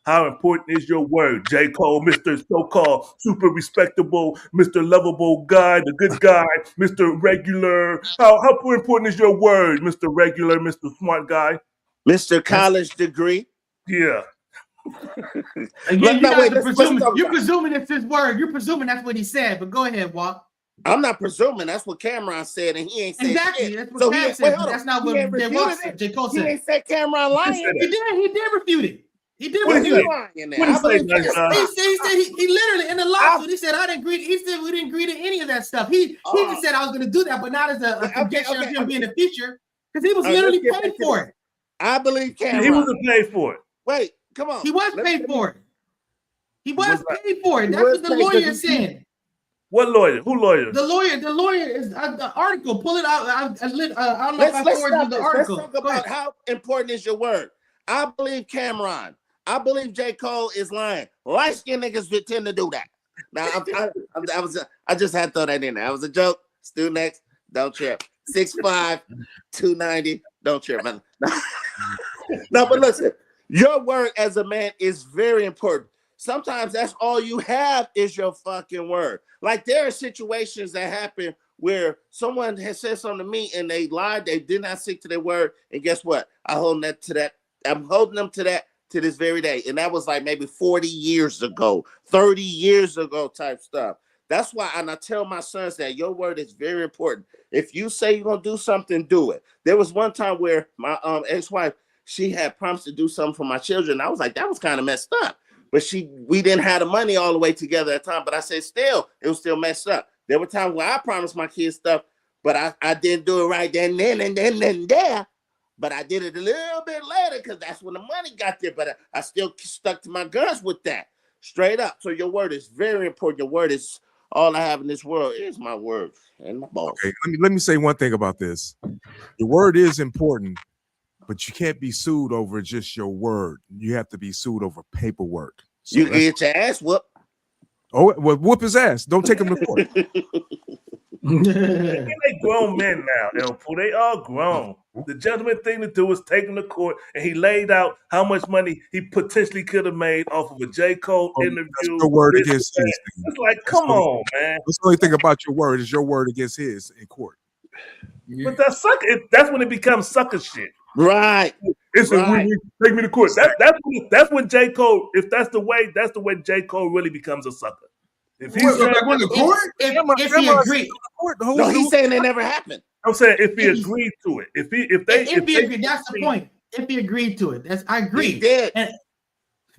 how important is your word? J. Cole, Mr. So-called super respectable, Mr. Lovable guy, the good guy, Mr. Regular. How important is your word, Mr. Regular, Mr. Smart guy? Mr. College degree. Yeah. Again, you're presuming it's his word. You're presuming that's what he said, but go ahead, Walt. I'm not presuming. That's what Cameron said, and he ain't said exactly. shit. That's what Cam said. That's not what J. Cole said. He ain't said Cameron lying. He did refute it. He did What refute it. He said he literally in the lawsuit. He said I didn't agree. He said we didn't agree to any of that stuff. He just said I was going to do that, but not as a condition of him being a feature, because he was literally paid for it. I believe Cameron. He wasn't paid for it. Wait, come on. He was paid for it. He was paid for it. That's what the lawyer said. What lawyer? Who lawyer? The lawyer is the article. Pull it out. I don't know if I forwarded you the article. Let's talk about how important is your word. I believe Cameron. I believe J. Cole is lying. Light-skinned niggas tend to do that. Now, I just had to throw that in there. That was a joke. Stu next. Don't trip. 6'5", 290. Don't trip, man. No, but listen. Your word as a man is very important. Sometimes that's all you have is your fucking word. Like there are situations that happen where someone has said something to me and they lied, they did not stick to their word, and guess what? I'm holding them to that to this very day. And that was like maybe 40 years ago, 30 years ago type stuff. That's why, and I tell my sons that your word is very important. If you say you're gonna do something, do it. There was one time where my ex-wife, she had promised to do something for my children. I was like, that was kind of messed up. But we didn't have the money all the way together at the time. But I said, still, it was still messed up. There were times where I promised my kids stuff, but I didn't do it right then and there. But I did it a little bit later because that's when the money got there. But I still stuck to my guns with that, straight up. So your word is very important. Your word is all I have in this world is my word and my balls. Okay, let me say one thing about this. Your word is important, but you can't be sued over just your word. You have to be sued over paperwork. So you get your ass whooped. Oh, well, whoop his ass. Don't take him to court. They grown men now, Elpo. They are grown. The gentleman thing to do is take him to court, and he laid out how much money he potentially could have made off of a J. Cole interview. That's your word against his. It's like, come on, man. That's the only thing about your word is your word against his in court. Yeah. But that's when it becomes sucker shit. Right. It's right. Take me to court. That's when J. Cole, if that's the way J. Cole really becomes a sucker. If he's going to court? If he agreed. No, he's saying it never happened. I'm saying if he agreed to it. If he agreed, that's the point. If he agreed to it. I agree. He did. And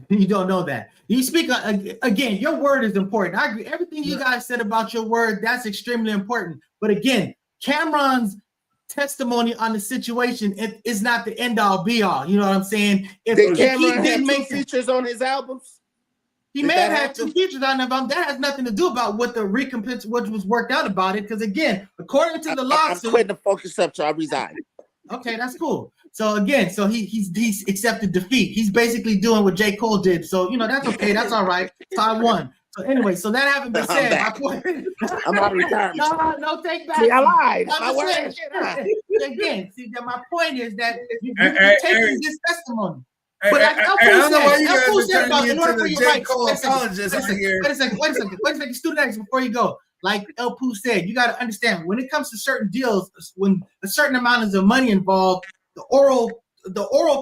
you don't know that. You speak again, your word is important. I agree. Everything you guys said about your word, that's extremely important. But again, Cameron's testimony on the situation is not the end all be all. You know what I'm saying? Did Cameron have two features on his albums? He may have had two features on them. That has nothing to do about what the recompense, what was worked out about it. Because again, according to the lawsuit, I'm quitting the Focus up, so I resign. Okay, that's cool. So again, he's accepted defeat. He's basically doing what J. Cole did. So that's okay. That's all right. I won. So anyway, so that having been said, my point. I'm out of retirement. No, take back. See, I lied. Again, my point is that you're taking this testimony. But like I don't know why you guys said, are in order for you, J. Cole apologist here. Wait a second, student before you go. Like El Pooh said, you got to understand when it comes to certain deals, when a certain amount of money involved, the oral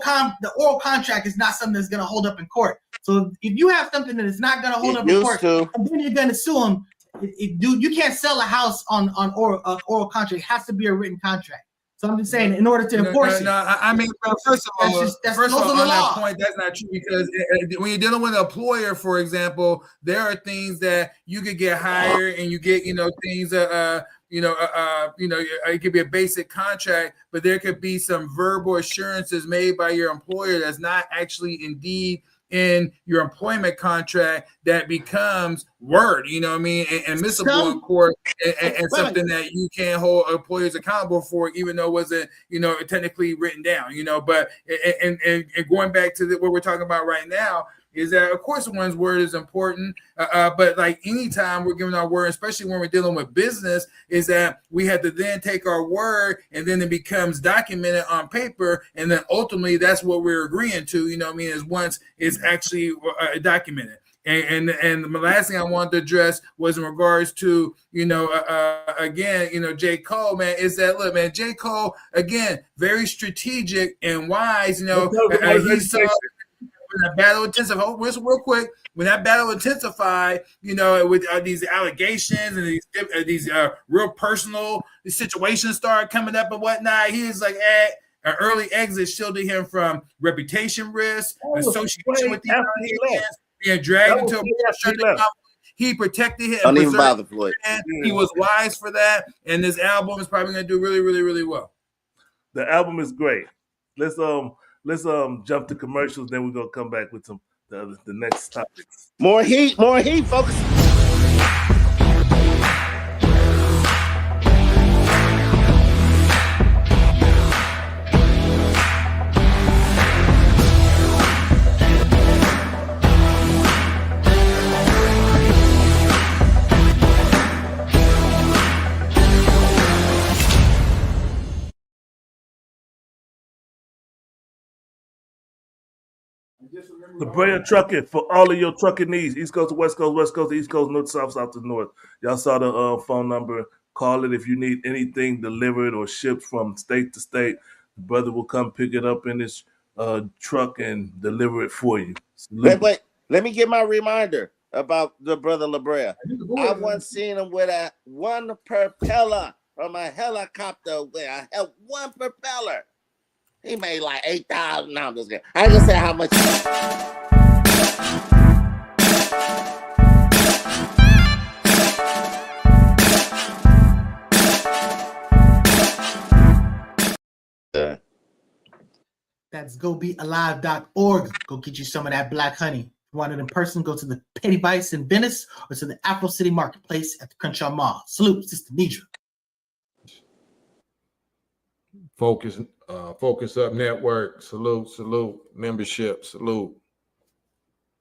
contract is not something that's going to hold up in court. So if you have something that is not going to hold up in court, and then you're going to sue them, you can't sell a house on oral contract. It has to be a written contract. So I'm just saying, in order to enforce it. I mean, first of all, on that point, that's not true because when you're dealing with an employer, for example, there are things that you could get hired and you get, things it could be a basic contract, but there could be some verbal assurances made by your employer that's not actually indeed in your employment contract that becomes word, and admissible in court and something that you can't hold employers accountable for, even though it wasn't, technically written down, but and going back to what we're talking about right now, is that, of course, one's word is important, but like anytime we're giving our word, especially when we're dealing with business, is that we have to then take our word and then it becomes documented on paper, and then ultimately that's what we're agreeing to, you know what I mean, is once it's actually documented. And the last thing I wanted to address was in regards to, again, J. Cole, man, is that, look, man, J. Cole, again, very strategic and wise, he saw when that battle intensified. Real quick, when that battle intensified, with these allegations and these real personal situations started coming up and whatnot, he was like, an early exit shielded him from reputation risk, association with these aliens, being dragged into a he protected him. Don't even bother, Floyd. He was wise for that, and this album is probably going to do really, really, really well. The album is great. Let's jump to commercials. Then we're gonna come back with the next topics. More heat, Focus. The Brea Trucking, for all of your trucking needs, East Coast to West Coast, West Coast to East Coast, North, South, South to North. Y'all saw the phone number. Call it if you need anything delivered or shipped from state to state. The brother will come pick it up in his truck and deliver it for you. Wait. Let me get my reminder about the brother LaBrea. I once seen him with one propeller from a helicopter with one propeller. He made like $8,000. No, I'm just kidding. I ain't gonna say how much. That's gobealive.org. Go get you some of that black honey. If you want it in person, go to the Petty Vice in Venice or to the Afro City Marketplace at the Crenshaw Mall. Salute, Sister Nidra. Focus Up Network, salute, membership, salute.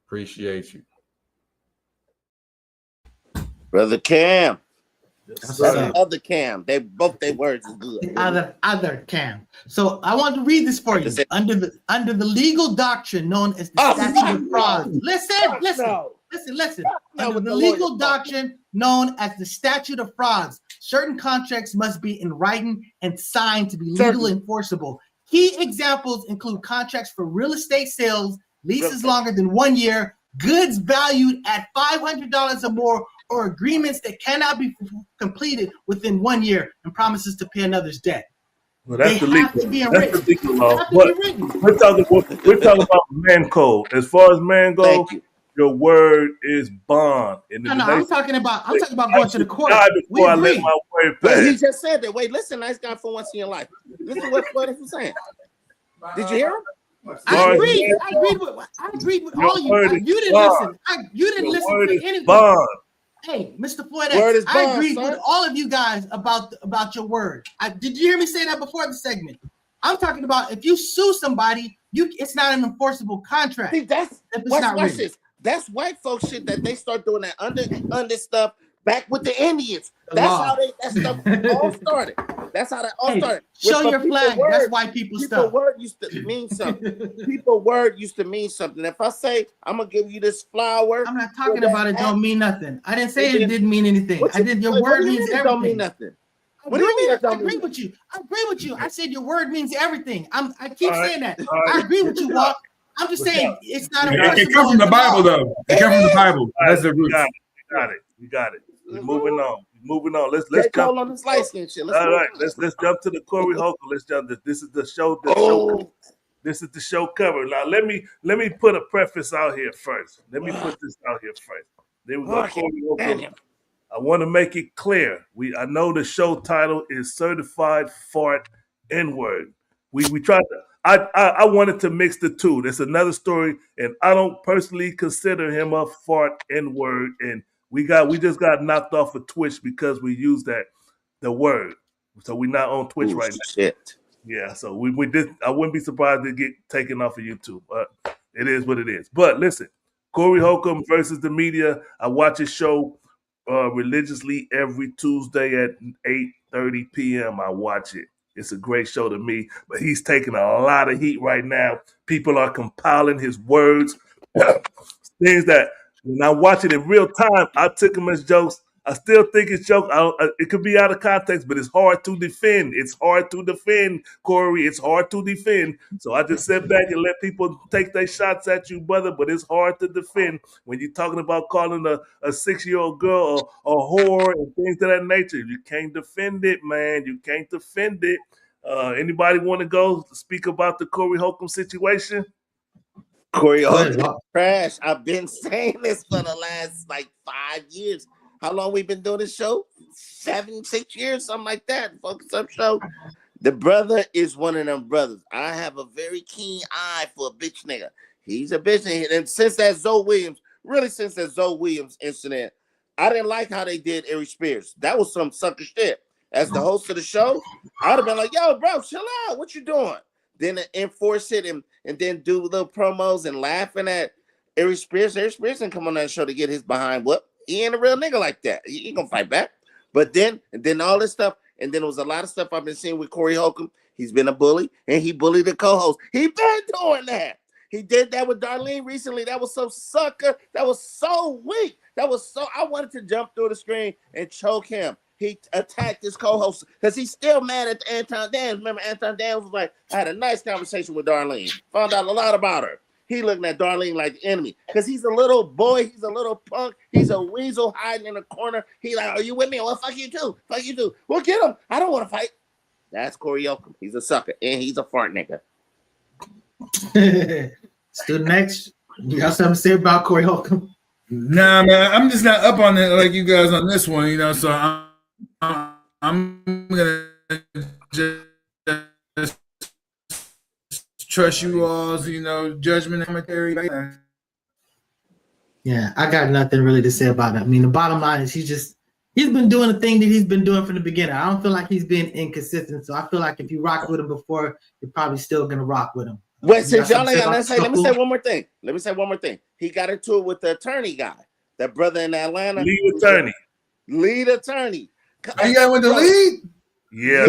Appreciate you. Brother Cam. Yes, the other Cam. Their words is good. The other Cam. So I want to read this for you. Under the legal doctrine known as the statute of frauds. Listen. Under the legal doctrine known as the statute of frauds, certain contracts must be in writing and signed to be legally enforceable. Key examples include contracts for real estate sales, leases longer than 1 year, goods valued at $500 or more, or agreements that cannot be completed within 1 year, and promises to pay another's debt. Well, that's the legal law. But we're talking about man code. As far as man goes, your word is bond. I'm talking about going to the court. Before I let my word pass. He just said that. Wait, listen, nice guy for once in your life. Listen what Floyd was saying. Did you hear him? I agreed with all of you. You didn't listen. You didn't listen to anything. Bond. Hey, Mr. Floyd X, I agreed with all of you guys about your word. Did you hear me say that before the segment? I'm talking about if you sue somebody, it's not an enforceable contract. See, that's white folks shit that they start doing that under stuff back with the Indians. That's how that stuff all started. That's how that all started. Show your flag. That's why people stuff. People word used to mean something. People word used to mean something. If I say I'm gonna give you this flower, I'm not talking about it. Don't mean nothing. I didn't say it didn't mean anything. Your word means everything. Don't mean nothing. What do you mean? I agree with you. I said your word means everything. I keep saying that. I agree with you, Walt. I'm just saying it's not a. It comes from the Bible, though. It comes from the Bible. That's the root. We got it. We're moving on. Let's jump on this light skin shit. All right. Let's jump to the Corey Holcomb. Let's jump. This is the show. This is the show cover. Now let me put a preface out here first. Then we go. Corey Holcomb. I want to make it clear. I know the show title is Certified Fart N-Word. We tried to. I wanted to mix the two. That's another story, and I don't personally consider him a fart N-word. And we just got knocked off of Twitch because we used the word. So we're not on Twitch right now. Shit. Yeah, so we did. I wouldn't be surprised to get taken off of YouTube, but it is what it is. But listen, Corey Holcomb versus the media. I watch his show religiously every Tuesday at 8:30 p.m. I watch it. It's a great show to me, but he's taking a lot of heat right now. People are compiling his words, things that when I watch it in real time, I took him as jokes. I still think it's joke. It could be out of context, but it's hard to defend. It's hard to defend, Corey. It's hard to defend. So I just sit back and let people take their shots at you, brother. But it's hard to defend when you're talking about calling a 6-year-old girl a whore and things of that nature. You can't defend it, man. You can't defend it. Anybody want to go speak about the Corey Holcomb situation? Corey Holcomb trash. I've been saying this for the last 5 years. How long we been doing this show? 7, 6 years, something like that. Focus Up show. The brother is one of them brothers. I have a very keen eye for a bitch nigga. He's a bitch nigga. And since that Zoe Williams incident, I didn't like how they did Ari Spears. That was some sucker shit. As the host of the show, I would have been like, yo, bro, chill out. What you doing? Then enforce it and then do little promos and laughing at Ari Spears. Ari Spears didn't come on that show to get his behind whooped. He ain't a real nigga like that. He ain't gonna fight back. But then all this stuff, and then there was a lot of stuff I've been seeing with Corey Holcomb. He's been a bully, and he bullied the co-host. He been doing that. He did that with Darlene recently. That was so sucker. That was so weak. I wanted to jump through the screen and choke him. He attacked his co-host because he's still mad at Anton Daniels. Remember, Anton Daniels was like, I had a nice conversation with Darlene. Found out a lot about her. He looking at Darlene like the enemy because he's a little boy. He's a little punk. He's a weasel hiding in a corner. He like, are you with me? Well, fuck you too. Fuck you too. Well, get him. I don't want to fight. That's Corey Holcomb. He's a sucker and he's a fart nigga. Student next. You got something to say about Corey Holcomb? Nah, man. I'm just not up on it like you guys on this one, So I'm gonna just trust you all's, judgment and commentary. Yeah, I got nothing really to say about it. I mean, the bottom line is he's been doing the thing that he's been doing from the beginning. I don't feel like he's been inconsistent. So I feel like if you rock with him before, you're probably still gonna rock with him. Wait, since y'all ain't got let me say one more thing. He got into it with the attorney guy, that brother in Atlanta. Lead attorney. You got with the lead? Yeah,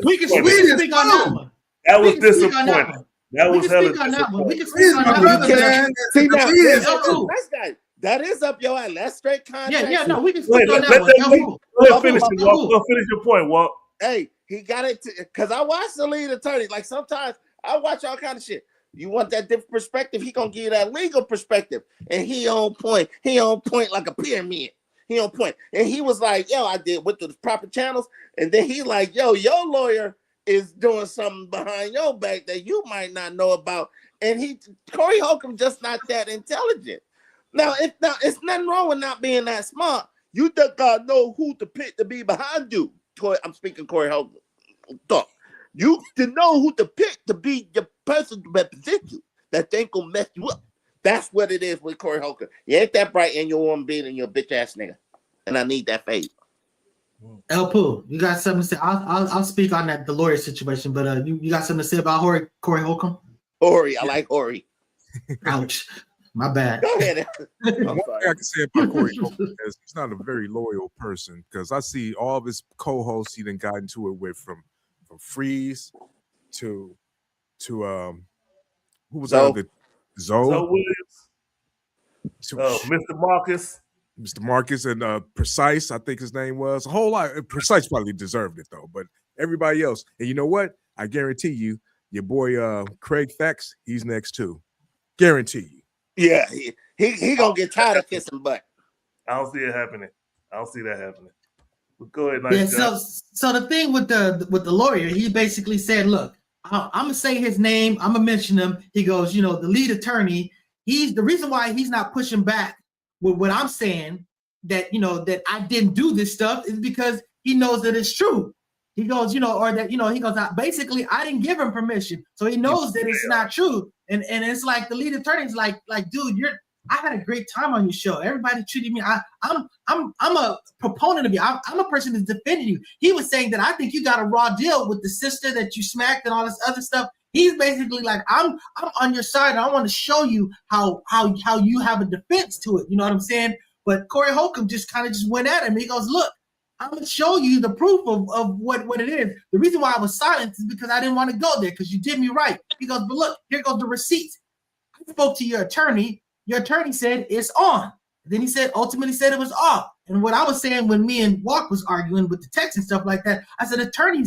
we can speak on that one. That was disappointing. That was hella disappointing. We can speak on that one. See now, nice guy. That is up your alley. That's straight contact. Yeah, no, we can speak on that one. Go finish your point, Walt. Hey, he got it because I watched the lead attorney. Like sometimes I watch all kind of shit. You want that different perspective? He gonna give you that legal perspective, and he on point. He on point like a pyramid. He on point, and he was like, "Yo, I went through the proper channels," and then he like, "Yo, your lawyer is doing something behind your back that you might not know about," and Corey Holcomb just not that intelligent. Now, it's nothing wrong with not being that smart. You just gotta know who to pick to be behind you. I'm speaking Corey Holcomb. Talk. You to know who to pick to be your person to represent you. That ain't gonna mess you up. That's what it is with Corey Holcomb. You ain't that bright and you want being in your bitch ass nigga. And I need that fade. El Pooh, you got something to say? I'll speak on the lawyer situation, but you got something to say about Corey Holcomb? Hori, I like Hori. Ouch. My bad. Go ahead. One thing I can say about Corey Holcomb is he's not a very loyal person because I see all of his co-hosts he done got into it with from Freeze to who was that? Zoe Williams. Mr. Marcus and Precise, I think his name was. A whole lot. Precise probably deserved it though, but everybody else. And you know what? I guarantee you, your boy Craig Thax, he's next too. Guarantee you. Yeah, he gonna get tired of kissing butt. I don't see it happening. I don't see that happening. But go ahead. Yeah. So the thing with the lawyer, he basically said, "Look, I'm gonna say his name. I'm gonna mention him." He goes, the lead attorney. He's the reason why he's not pushing back with what I'm saying that that I didn't do this stuff is because he knows that it's true. He goes, or that he goes, basically I didn't give him permission, so he knows that it's not true. And it's like the lead attorney's like, dude, I had a great time on your show. Everybody treated me. I'm a proponent of you. I'm a person that's defending you. He was saying that I think you got a raw deal with the sister that you smacked and all this other stuff. He's basically like, I'm on your side, and I want to show you how you have a defense to it. You know what I'm saying? But Corey Holcomb just kind of just went at him. He goes, look, I'm going to show you the proof of what it is. The reason why I was silent is because I didn't want to go there because you did me right. He goes, but look, here goes the receipts. I spoke to your attorney. Your attorney said it's on. Then he said, ultimately said it was off. And what I was saying when me and Walk was arguing with the text and stuff like that, I said, attorney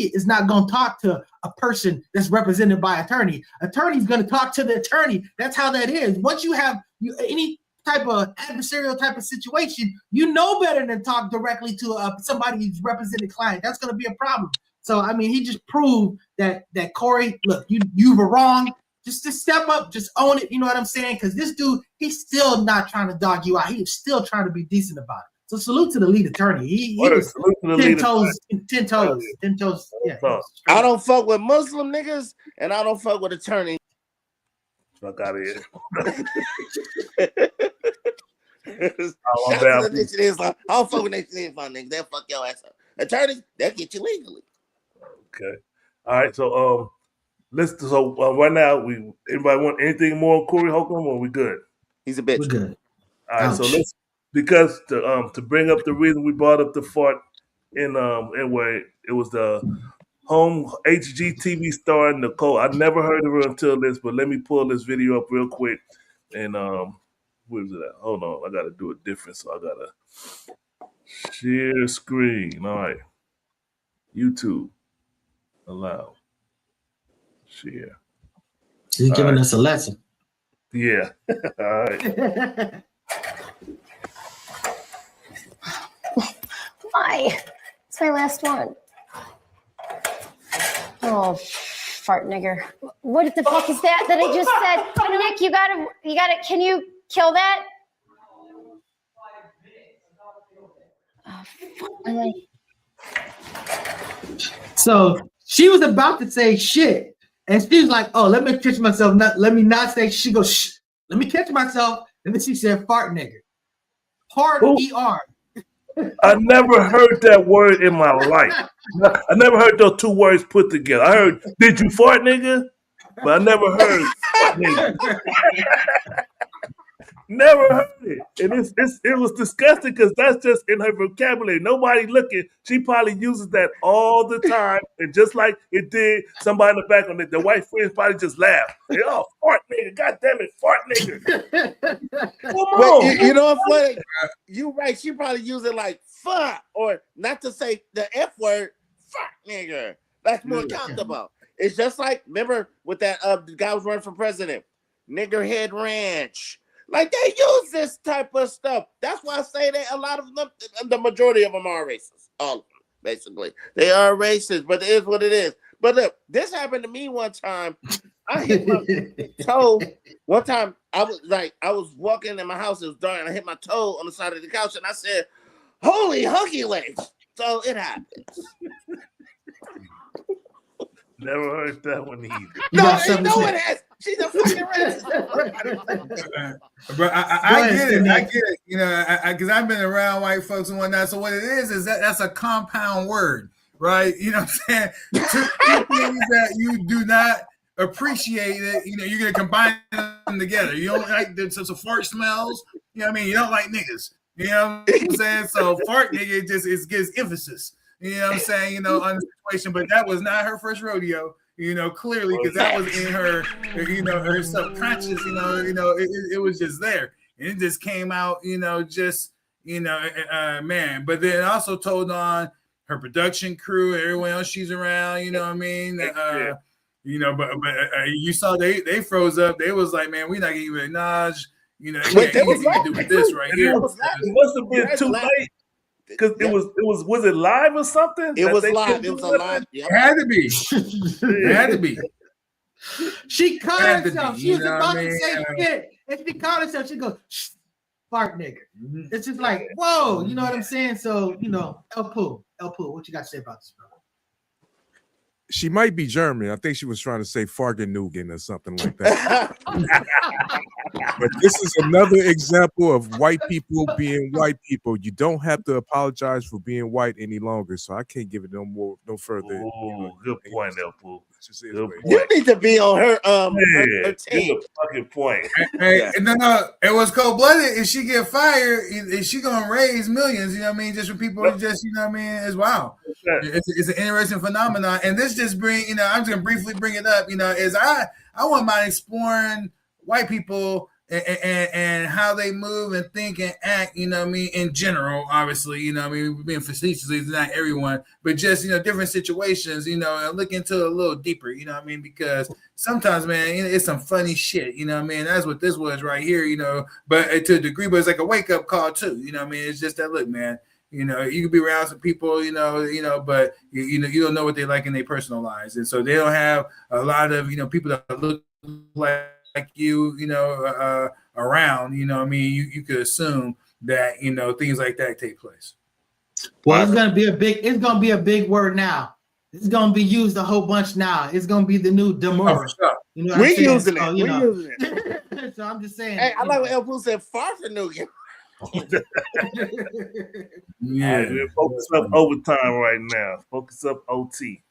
is not going to talk to a person that's represented by attorney. Attorney's going to talk to the attorney. That's how that is. Once you have any type of adversarial type of situation, you know better than talk directly to somebody who's represented client. That's going to be a problem. So, I mean, he just proved that Corey, look, you were wrong. Just step up, just own it. You know what I'm saying? Because this dude, he's still not trying to dog you out. He's still trying to be decent about it. So salute to the lead attorney. He was 10 toes. Yeah. I don't fuck with Muslim niggas, and I don't fuck with attorneys. Fuck out of here. I don't fuck with Nation Islam niggas. They'll fuck your ass up. Attorneys, they'll get you legally. Okay. All right. So right now, anybody want anything more on Corey Holcomb, or we good? He's a bitch. We're good. All right. So because to bring up the reason we brought up the fart anyway, it was the home HGTV star Nicole. I never heard of her until this, but let me pull this video up real quick. And where's it at? Hold on, I gotta do it different, so I gotta share screen. All right, YouTube, allow, share. He's giving us a lesson. Yeah. All right. Why? It's my last one. Oh, fart nigger. What the fuck is that I just said? Nick, you gotta, can you kill that? Oh, so she was about to say shit, and she was like, oh, let me catch myself. Let me not say, she goes, shh, let me catch myself. And then she said, fart nigger. Hard ER. I never heard that word in my life. I never heard those two words put together. I heard, did you fart, nigga? But I never heard fart, nigga. Never heard it. And it was disgusting because that's just in her vocabulary. Nobody looking. She probably uses that all the time. And just like it did, somebody in the back on it, the white friends probably just laugh. They, oh, fart nigga. God damn it, fart nigga. Come on. You know what? You're right. She probably use it like fuck, or not to say the F word, fuck nigga. That's more comfortable. It's just like, remember with that the guy was running for president, Niggerhead Ranch. Like, they use this type of stuff. That's why I say that a lot of them, the majority of them are racist. All of them, basically. They are racist, but it is what it is. But look, this happened to me one time. I hit my toe. One time, I was walking in my house. It was dark, and I hit my toe on the side of the couch, and I said, holy hunky legs. So it happens. Never heard that one either. No, you know it has. She's a fucking racist. But I get it. You know, because I've been around white folks and whatnot. So what it is that's a compound word, right? You know what I'm saying? Two things that you do not appreciate it. You know, you're gonna combine them together. You don't like the fart smells. You know what I mean? You don't like niggas. You know what I'm saying? So fart nigga it gives emphasis. You know what I'm saying? You know, on the situation, but that was not her first rodeo. You know, clearly, because that was in her, you know, her subconscious. You know, it was just there, and it just came out. You know, just man. But then also told on her production crew, everyone else she's around. You know what I mean? You know, but you saw they froze up. They was like, man, we're not gonna even acknowledge. You know, we can do with this right here. It must have been too late. Because it was it live or something? It was live. It was a live. Yep. It had to be. It had to be. She caught herself. She was about to say shit. And she caught herself. She goes, fart nigga. Mm-hmm. It's just like, whoa, you know what I'm saying? So, you know, El Poo, what you got to say about this, bro? She might be German. I think she was trying to say Fargenugen or something like that. But this is another example of white people being white people. You don't have to apologize for being white any longer. So I can't give it no further. Oh, good point, El Poo. just is Good what it point. You need to be on her her Yeah, team. good fucking point. Hey, Yeah. no. It was cold blooded. If she get fired, is she gonna raise millions? You know what I mean? Just for people, Yep. just you know what I mean? It's wow. Okay. It's an interesting phenomenon, and this just bring I'm just gonna briefly bring it up. Is I wouldn't mind exploring white people and how they move and think and act. You know what I mean? In general, obviously, you know what I mean. Being facetiously, it's not everyone, but just different situations. And look into it a little deeper. You know what I mean? Because sometimes, man, it's some funny shit. You know what I mean? That's what this was right here. But to a degree, but it's like a wake up call too. You know what I mean? It's just that look, man. You could be around some people, but you don't know what they like in their personal lives, and so they don't have a lot of people that look like you, around. You know what I mean? You could assume that things like that take place. Well, it's gonna be a big word now. It's gonna be used a whole bunch now. It's gonna be the new demur. Sure. You know what We're I'm saying? using it. So, We're using it. So I'm just saying. Hey, I like what El Pooh said. Far from Nugent. Yeah. All right, we're focus up overtime right now. Focus up OT.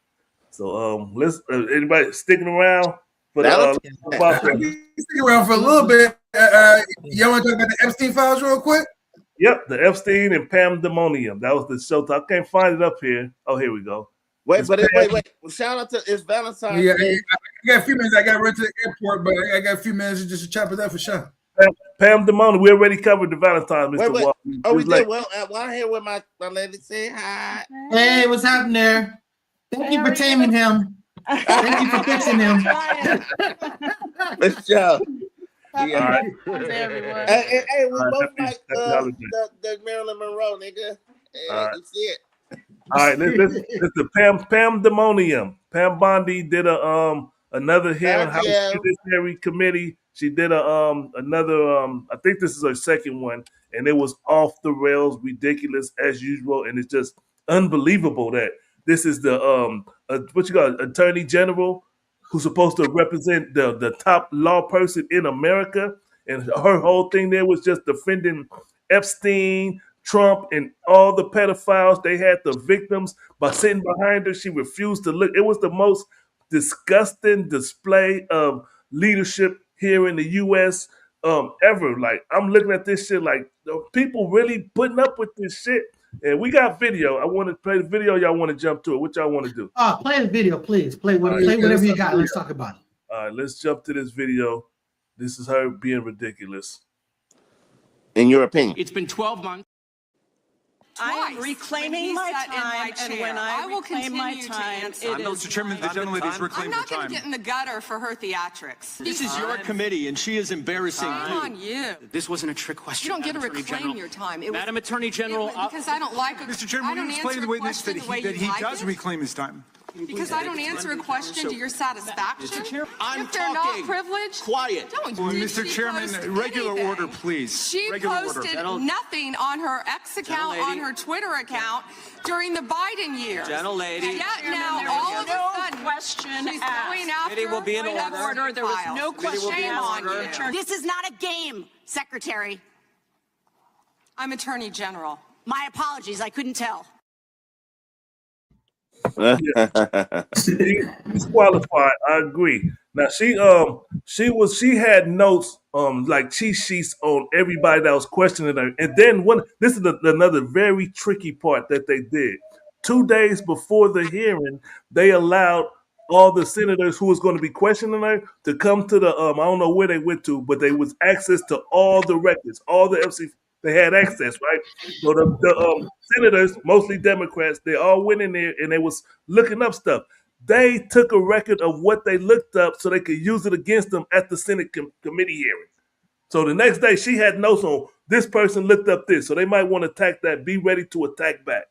So let's anybody sticking around for the about Stick around for a little bit. Y'all want to talk about the Epstein files real quick? Yep, the Epstein and Pamdemonium. That was the show. I can't find it up here. Oh, here we go. Wait. Well, shout out to it's Valentine's Yeah, Day. I got a few minutes. I got to run to the airport, but I got a few minutes just to chop it up for sure. Pamdemonium. We already covered the Valentine's, Mr. Wait. Walton. Oh, we It's like- did. Well, I hear where my lady say hi. Hey, what's happening there? Thank you for taming him. Thank you for fixing him. For sure. All Yeah. right. Hey, we All right, both happy like holiday. the Marilyn Monroe, nigga. All right. You see it. All right, let's the Pamdemonium. Pam Bondi did another hearing, House Judiciary Committee. She did another I think this is her second one, and it was off the rails, ridiculous as usual, and it's just unbelievable that this is the what you got, Attorney General, who's supposed to represent the top law person in America, and her whole thing there was just defending Epstein, Trump, and all the pedophiles. They had the victims by sitting behind her. She refused to look. It was the most disgusting display of leadership here in the U.S. Ever. Like, I'm looking at this shit like people really putting up with this shit. And we got video. I want to play the video. Y'all want to jump to it? What y'all want to do? Play the video, please. Play whatever you got. Let's talk about it. All right, let's jump to this video. This is her being ridiculous. In your opinion, it's been 12 months. I am reclaiming my time, and when I reclaim my time, Mr. Chairman, the gentlelady has reclaimed her time. I'm not going to get in the gutter for her theatrics. This is your committee, and she is embarrassing Shame you. on you. This wasn't a trick question. You don't get to Madam Attorney reclaim General. your time. Madam Attorney General, because I don't like it. Mr. Chairman, I don't will you explain to the witness that he does reclaim his time? Because I don't answer a question to your satisfaction. I'm if they're talking. not privileged, Quiet. don't. Well, Did Mr. she Chairman, post regular anything? order, please. She Regular posted order. nothing on her X account, Gentlelady. on her Twitter account during the Biden years. Gentlelady. Yet now, all of a sudden, question she's asked. going after Committee will be in point of order. There was no files. question Shame on asked. you. This is not a game, Secretary. I'm Attorney General. My apologies, I couldn't tell. Disqualified. I agree. Now she had notes like cheat sheets on everybody that was questioning her, and then this is another very tricky part that they did. 2 days before the hearing, they allowed all the senators who was going to be questioning her to come to the I don't know where they went to, but they was access to all the records, all the FC. They had access, right? So the senators, mostly Democrats, they all went in there and they was looking up stuff. They took a record of what they looked up so they could use it against them at the Senate committee hearing. So the next day, she had notes on this person looked up this, so they might want to attack that. Be ready to attack back.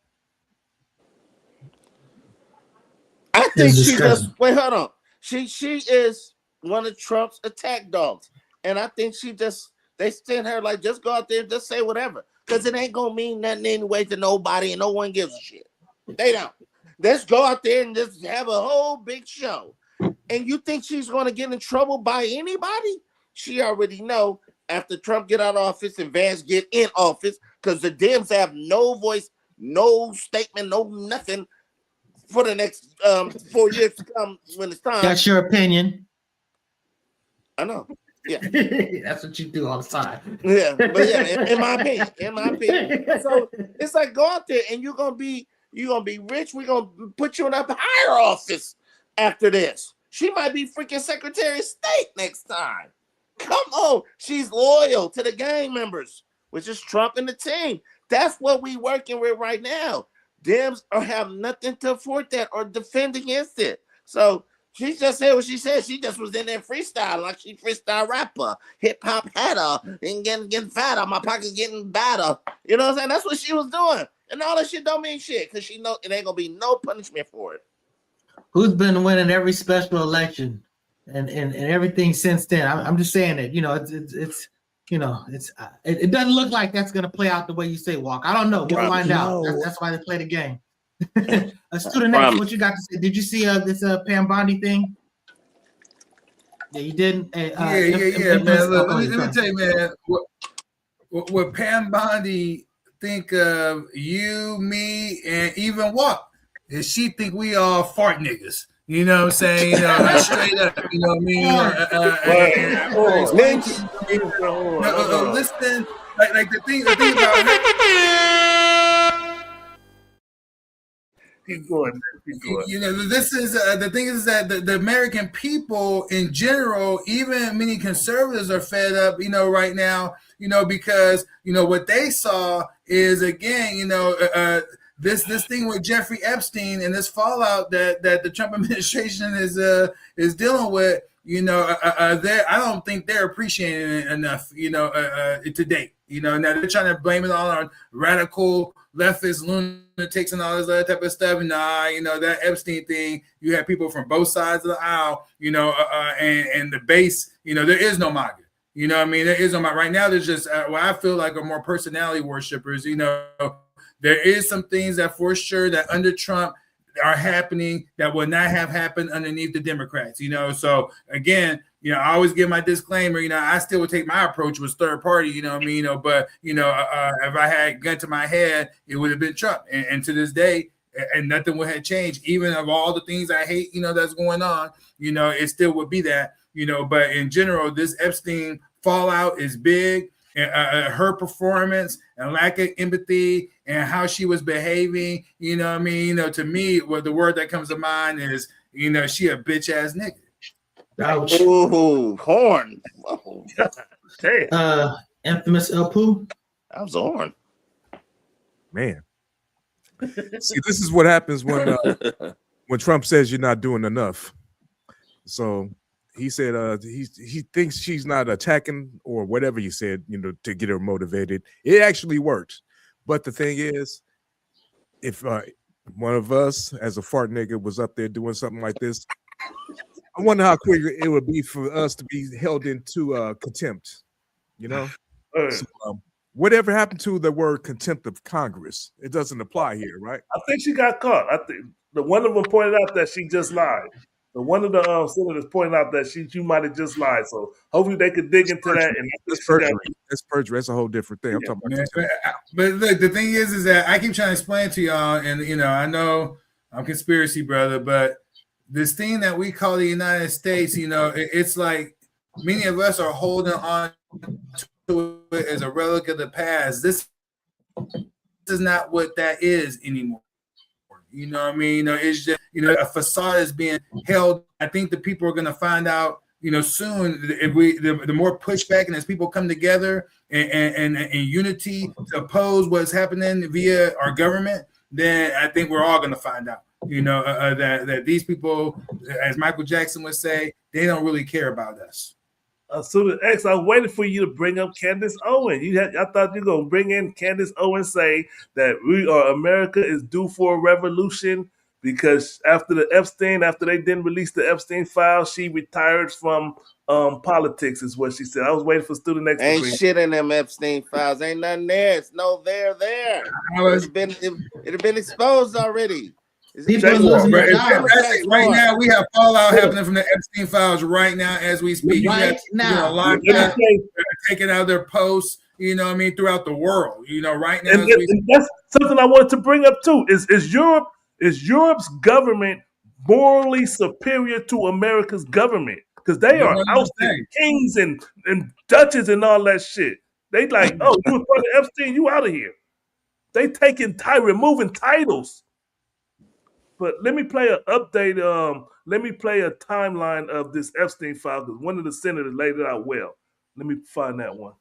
I think she just wait. Hold on. She is one of Trump's attack dogs, and I think they send her like just go out there and just say whatever because it ain't gonna mean nothing anyway to nobody, and no one gives a shit. They don't. Let's go out there and just have a whole big show. And you think she's gonna get in trouble by anybody? She already know after Trump get out of office and Vance get in office because the Dems have no voice, no statement, no nothing. for the next 4 years to come when it's time. That's your opinion. I know. Yeah. That's what you do all the time. Yeah, but yeah, in my opinion. So it's like go out there and you're gonna be rich. We're gonna put you in a higher office after this. She might be freaking Secretary of State next time. Come on, she's loyal to the gang members, which is Trump and the team. That's what we working with right now. Dems have nothing to afford that or defend against it. So she just said what she said. She just was in there freestyle like she freestyle rapper, hip hop hatter, and getting fatter. My pocket's getting badder. You know what I'm saying? That's what she was doing. And all that shit don't mean shit because she know it ain't gonna be no punishment for it. Who's been winning every special election and everything since then? I'm just saying that, you know, it's you know, it doesn't look like that's gonna play out the way you say, Walk. I don't know. We'll find out. That's why they play the game. Student next, what you got to say? Did you see this Pam Bondi thing? Yeah, you didn't. Yeah, man. Look, let me tell you, man. What Pam Bondi think of you, me, and even Walk is she think we all fart niggas. You know what I'm saying? Straight up. You know what I mean? Listen, like the thing about her. Keep going, man. Keep going. You know, this is the thing is that the American people in general, even many conservatives, are fed up. You know, right now. You know, because you know what they saw is again. You know, this thing with Jeffrey Epstein and this fallout that the Trump administration is dealing with. You know, I don't think they're appreciating it enough. You know, to date. You know, now they're trying to blame it all on radical leftist lunatics and all this other type of stuff. Nah, you know, that Epstein thing, you have people from both sides of the aisle, you know, and the base, you know, there is no MAGA. You know what I mean? There is no MAGA. Right now, there's just what I feel like are more personality worshipers. You know, there is some things that for sure that under Trump are happening that would not have happened underneath the Democrats, you know? So again, you know, I always give my disclaimer, you know, I still would take my approach was third party, you know what I mean? You know, but, you know, if I had gun to my head, it would have been Trump. And to this day, and nothing would have changed. Even of all the things I hate, you know, that's going on, you know, it still would be that, you know, but in general, this Epstein fallout is big. Her performance and lack of empathy and how she was behaving, you know what I mean? You know, to me, what the word that comes to mind is, you know, she a bitch ass nigga. Ouch. Ooh, horn. Oh, damn. Infamous El Poo. That was a horn. Man. See, this is what happens when Trump says you're not doing enough. So he said he thinks she's not attacking or whatever he said, you know, to get her motivated. It actually works. But the thing is, if one of us as a fart nigga was up there doing something like this, I wonder how quick it would be for us to be held into contempt, you know? So, whatever happened to the word contempt of Congress? It doesn't apply here, right? I think she got caught. I think the one of them pointed out that she just lied. The one of the senators pointed out that she might have just lied. So hopefully they could dig into that. And that's perjury. That's perjury. That's a whole different thing. I'm talking about. But look, the thing is that I keep trying to explain to y'all, and you know, I know I'm conspiracy brother, but this thing that we call the United States, you know, it's like many of us are holding on to it as a relic of the past. This is not what that is anymore. You know what I mean? You know, it's just, you know, a facade is being held. I think the people are going to find out, you know, soon if the more pushback and as people come together and unity to oppose what's happening via our government, then I think we're all going to find out. You know, that these people, as Michael Jackson would say, they don't really care about us. Student X, I was waiting for you to bring up Candace Owens. I thought you were going to bring in Candace Owens, say that America is due for a revolution because after they didn't release the Epstein file, she retired from politics, is what she said. I was waiting for Student X. Ain't shit in them Epstein files. Ain't nothing there. It's no there. It'd been exposed already. Right now, we have fallout happening from the Epstein files right now as we speak. Right now, a lot of people taking out their posts. You know what I mean, throughout the world. You know, right now. And that's something I wanted to bring up too. Is Europe Is Europe's government morally superior to America's government? Because they are ousting kings and duchess and all that shit. They like, oh, you was part of Epstein, you out of here. They removing titles. But let me play an update. Let me play a timeline of this Epstein file because one of the senators laid it out well. Let me find that one.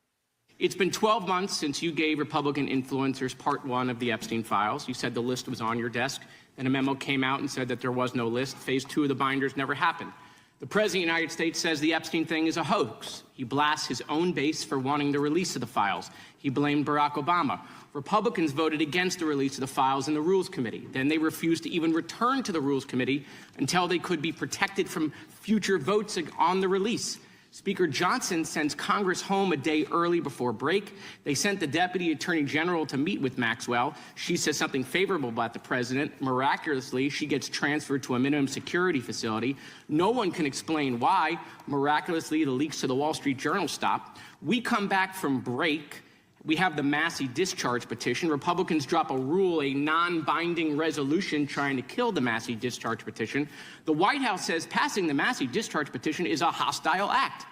It's been 12 months since you gave Republican influencers part one of the Epstein files. You said the list was on your desk. Then a memo came out and said that there was no list. Phase 2 of the binders never happened. The President of the United States says the Epstein thing is a hoax. He blasts his own base for wanting the release of the files. He blamed Barack Obama. Republicans voted against the release of the files in the Rules Committee. Then they refused to even return to the Rules Committee until they could be protected from future votes on the release. Speaker Johnson sends Congress home a day early before break. They sent the Deputy Attorney General to meet with Maxwell. She says something favorable about the president. Miraculously, she gets transferred to a minimum security facility. No one can explain why. Miraculously, the leaks to the Wall Street Journal stop. We come back from break. We have the Massey discharge petition. Republicans drop a rule, a non-binding resolution trying to kill the Massey discharge petition. The White House says passing the Massey discharge petition is a hostile act.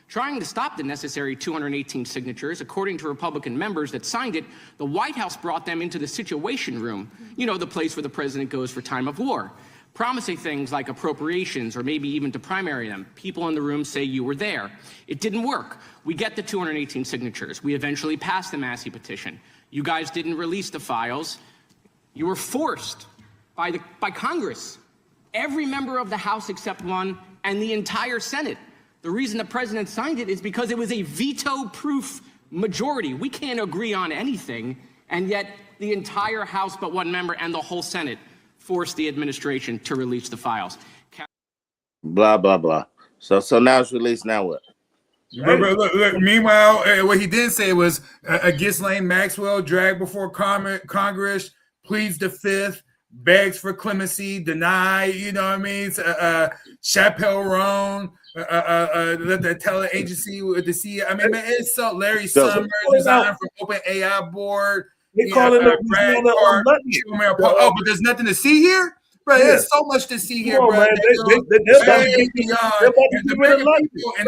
Trying to stop the necessary 218 signatures, according to Republican members that signed it, the White House brought them into the Situation Room, you know, the place where the president goes for time of war, promising things like appropriations or maybe even to primary them. People in the room say you were there. It didn't work. We get the 218 signatures. We eventually passed the Massey petition. You guys didn't release the files. You were forced by Congress, every member of the House except one, and the entire Senate. The reason the president signed it is because it was a veto-proof majority. We can't agree on anything, and yet the entire House but one member and the whole Senate forced the administration to release the files. Blah, blah, blah. So now it's released, now what? Look, meanwhile, what he did say was Ghislaine Maxwell dragged before Congress, pleads the fifth, begs for clemency, deny, you know what I mean? Chappelle Roan, the tele agency with the CEO. I mean, man, it's so Larry Summers resigned from OpenAI board. They call it Brad Hart, oh, but there's nothing to see here? Bro, there's so much to see here, bro. The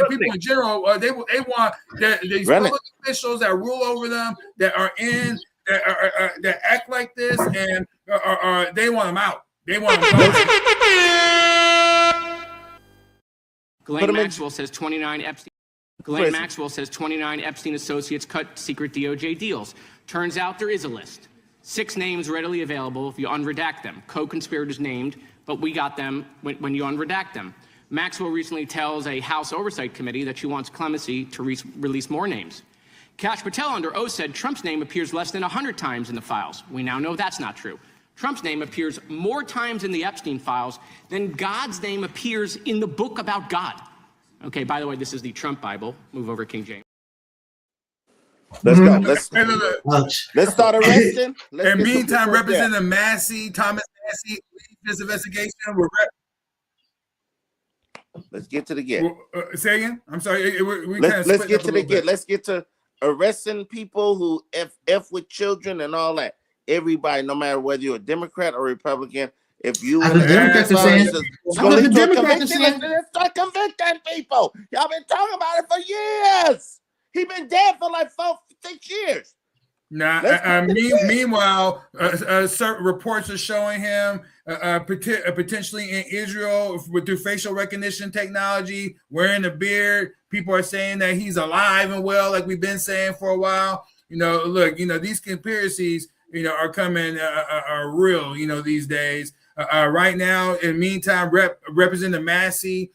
people in general, they want these public officials that rule over them, that are in, that act like this, and they want them out. They want them out. Ghislaine Maxwell says 29 Epstein associates cut secret DOJ deals. Turns out there is a list. 6 names readily available if you unredact them. Co-conspirators named, but we got them when you unredact them. Maxwell recently tells a House Oversight Committee that she wants clemency to release more names. Kash Patel under oath said Trump's name appears less than 100 times in the files. We now know that's not true. Trump's name appears more times in the Epstein files than God's name appears in the book about God. Okay, by the way, this is the Trump Bible. Move over, King James. Let's go. Let's start arresting. And meantime, Representative Thomas Massey, leads this investigation. Let's get to the get. Say again? I'm sorry. Let's get to the get. Let's get to arresting people who F with children and all that. Everybody, no matter whether you're a Democrat or Republican, if you the Democrats are saying, let's start convicting people. Y'all been talking about it for years. He been dead for like 4-6 years. Meanwhile, certain reports are showing him potentially in Israel through facial recognition technology, wearing a beard. People are saying that he's alive and well, like we've been saying for a while. You know, look, you know, these conspiracies, you know, are coming, are real, you know, these days. Right now, in the meantime, Representative Massey,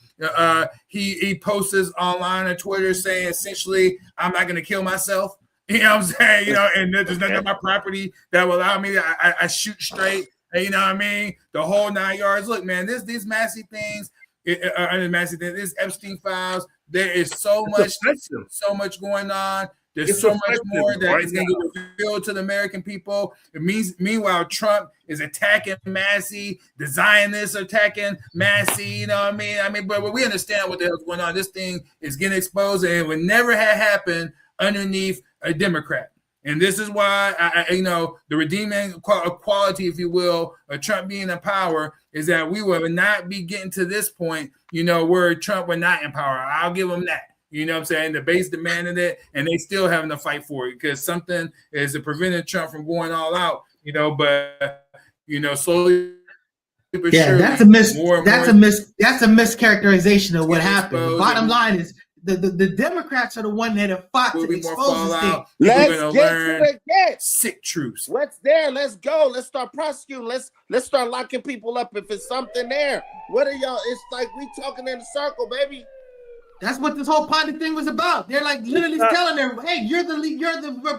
he posts online on Twitter saying essentially, I'm not going to kill myself. You know what I'm saying? You know, and there's nothing on my property that will allow me to I shoot straight. You know what I mean? The whole 9 yards. Look, man, these Massey things, this Epstein files, there is so much going on. There's so much more that is going to get revealed to the American people. It means, meanwhile, Trump is attacking Massey, the Zionists are attacking Massey. You know what I mean? But we understand what the hell's going on. This thing is getting exposed, and it would never have happened underneath a Democrat. And this is why the redeeming quality, if you will, of Trump being in power is that we will not be getting to this point, where Trump were not in power. I'll give them that. You know what I'm saying? The base demanded it, and they still having to fight for it because something is preventing Trump from going all out. But slowly. Yeah, that's a mischaracterization of what happened. The bottom line is the Democrats are the one that have fought to expose this thing. Let's get to the get sick truths. What's there? Let's go. Let's start prosecuting. Let's start locking people up if it's something there. What are y'all? It's like we talking in a circle, baby. That's what this whole Bondi thing was about. They're like literally telling her, "Hey, you're the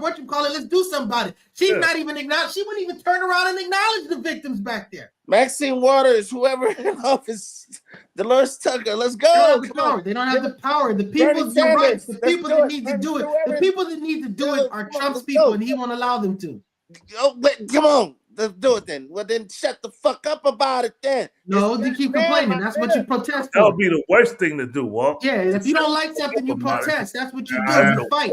what you call it? Let's do something about it." She's not even acknowledge. She wouldn't even turn around and acknowledge the victims back there. Maxine Waters, whoever in office, Dolores Tucker, let's go. They don't have the power. The people, you're right. The people that need to do it. The people that need to do it are Trump's people, and he won't allow them to. Oh, come on. Let's do it then. Well, then shut the fuck up about it then. No, you keep complaining. That's what you protest for. That would be the worst thing to do, Walt. Yeah, if you don't like something, you protest. That's what you do. You fight.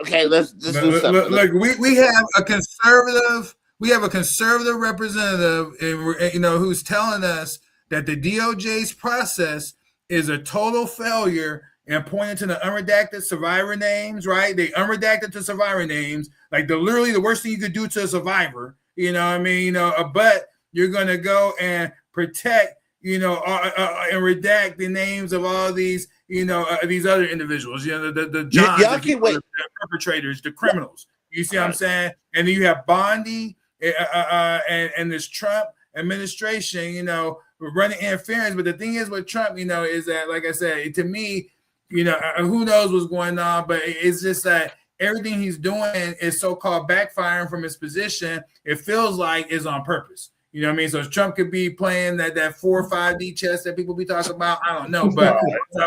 Okay, let's do something. Look, we have a conservative. We have a conservative representative, who's telling us that the DOJ's process is a total failure and pointing to the unredacted survivor names, right? They unredacted the survivor names, like literally the worst thing you could do to a survivor, but you're going to go and protect, and redact the names of all these, these other individuals, the Johns, the perpetrators, the criminals. You see what I'm saying? And then you have Bondi and this Trump administration, running interference. But the thing is with Trump, is that, like I said, to me, who knows what's going on, but it's just that everything he's doing is so-called backfiring from his position. It feels like is on purpose. You know what I mean? So Trump could be playing that 4 or 5D chess that people be talking about. I don't know. But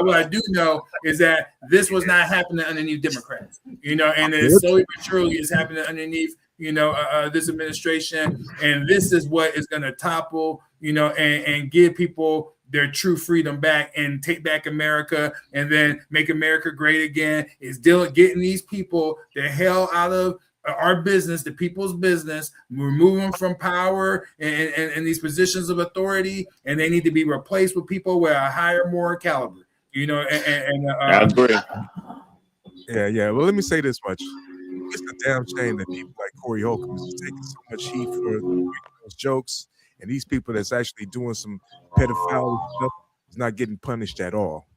what I do know is that this was not happening underneath Democrats, and it slowly but surely is happening underneath, this administration. And this is what is going to topple, and give people their true freedom back and take back America and then make America great again. Is getting these people the hell out of our business, the people's business, remove them from power and these positions of authority, and they need to be replaced with people with a higher moral caliber. I agree. Yeah. Well, let me say this much: it's a damn shame that people like Corey Holcomb is taking so much heat for those jokes, and these people that's actually doing some pedophile stuff is not getting punished at all.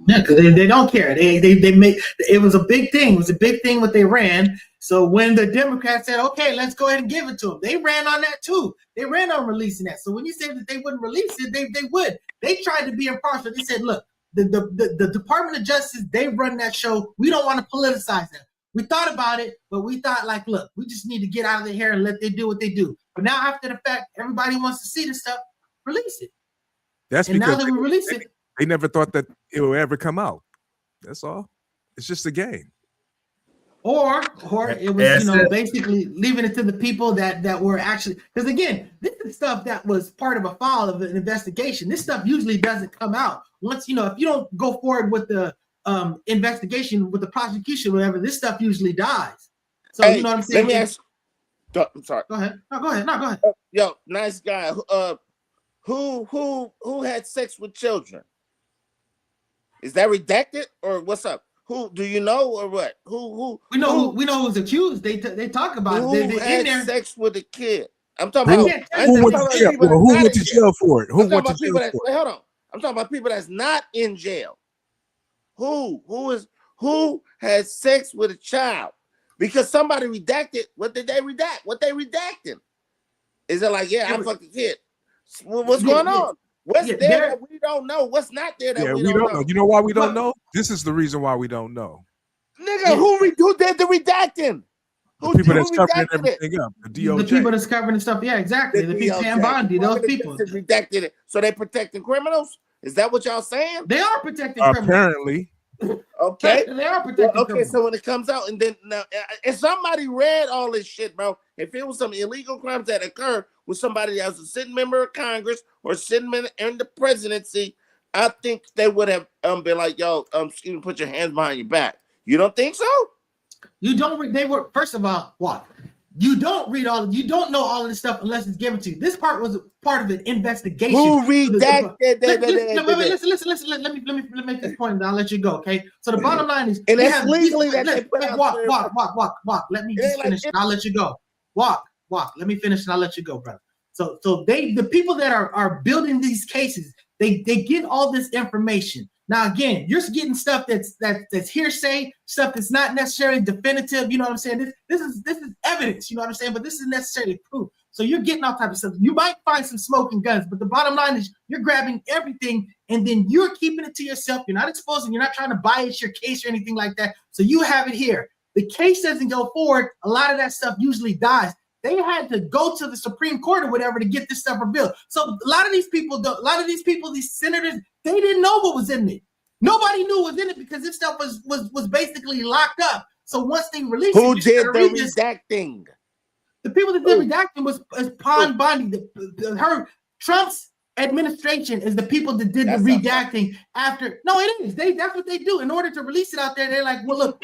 Yeah, because they don't care. They make it was a big thing. It was a big thing what they ran. So when the Democrats said, "Okay, let's go ahead and give it to them," they ran on that too. They ran on releasing that. So when you said that they wouldn't release it, they would. They tried to be impartial. They said, "Look, the Department of Justice, they run that show. We don't want to politicize them. We thought about it, but we thought, like, look, we just need to get out of the hair and let them do what they do. But now after the fact, everybody wants to see the stuff. Release it. That's and because now that we release it." They never thought that it would ever come out. That's all. It's just a game. Or it was, basically leaving it to the people that were actually, because again, this is stuff that was part of a file of an investigation. This stuff usually doesn't come out. Once, if you don't go forward with the investigation, with the prosecution, whatever, this stuff usually dies. So you know what I'm saying? Let me ask. I'm sorry. Go ahead. No, go ahead. Yo, nice guy. Who had sex with children? Is that redacted or what's up? Who do you know or what? Who? We know who's accused. They talk about who it. They had in there. sex with a kid. I'm talking about who went to jail. Who went to jail for it? Who went to jail for it? Wait, hold on. I'm talking about people that's not in jail. Who had sex with a child? Because somebody redacted. What did they redact? What they redacting? Is it like, I fucked the kid? What's going on? What's there that we don't know? What's not there that we don't know? You know why we don't know? This is the reason why we don't know. Nigga, who did the redacting? The people that's covering everything up. The DOJ. The people that's covering the stuff. Yeah, exactly. The people and Bondi, those people. Redacted it. So they protecting criminals? Is that what y'all saying? They are protecting criminals. Apparently. Okay. They are protecting criminals. So when it comes out, and then now, if somebody read all this shit, bro, if it was some illegal crimes that occurred with somebody that was a sitting member of Congress or sitting in the presidency, I think they would have been like, yo, excuse me, put your hands behind your back. You don't think so? You don't read. They were first of all, what? You don't read all. You don't know all of this stuff unless it's given to you. This part was part of an investigation. Who redacted? Listen. Let me make this point, and I'll let you go. Okay. So the bottom line is, and that's legally that they put out. Walk. Let me just finish, and I'll let you go. Walk. Let me finish, and I'll let you go, brother. So the people that are building these cases, they get all this information. Now, again, you're getting stuff that's hearsay, stuff that's not necessarily definitive. You know what I'm saying? This is evidence. You know what I'm saying? But this is necessarily proof. So you're getting all type of stuff. You might find some smoking guns, but the bottom line is you're grabbing everything and then you're keeping it to yourself. You're not exposing. You're not trying to bias your case or anything like that. So you have it here. The case doesn't go forward. A lot of that stuff usually dies. They had to go to the Supreme Court or whatever to get this stuff revealed. So a lot of these people, these senators, they didn't know what was in it. Nobody knew what was in it because this stuff was basically locked up. So once they released who it, did the redacting? The people that did redacting was Bondi. Trump's administration is the people that did the redacting after. No, it is. That's what they do. In order to release it out there, they're like, well, look.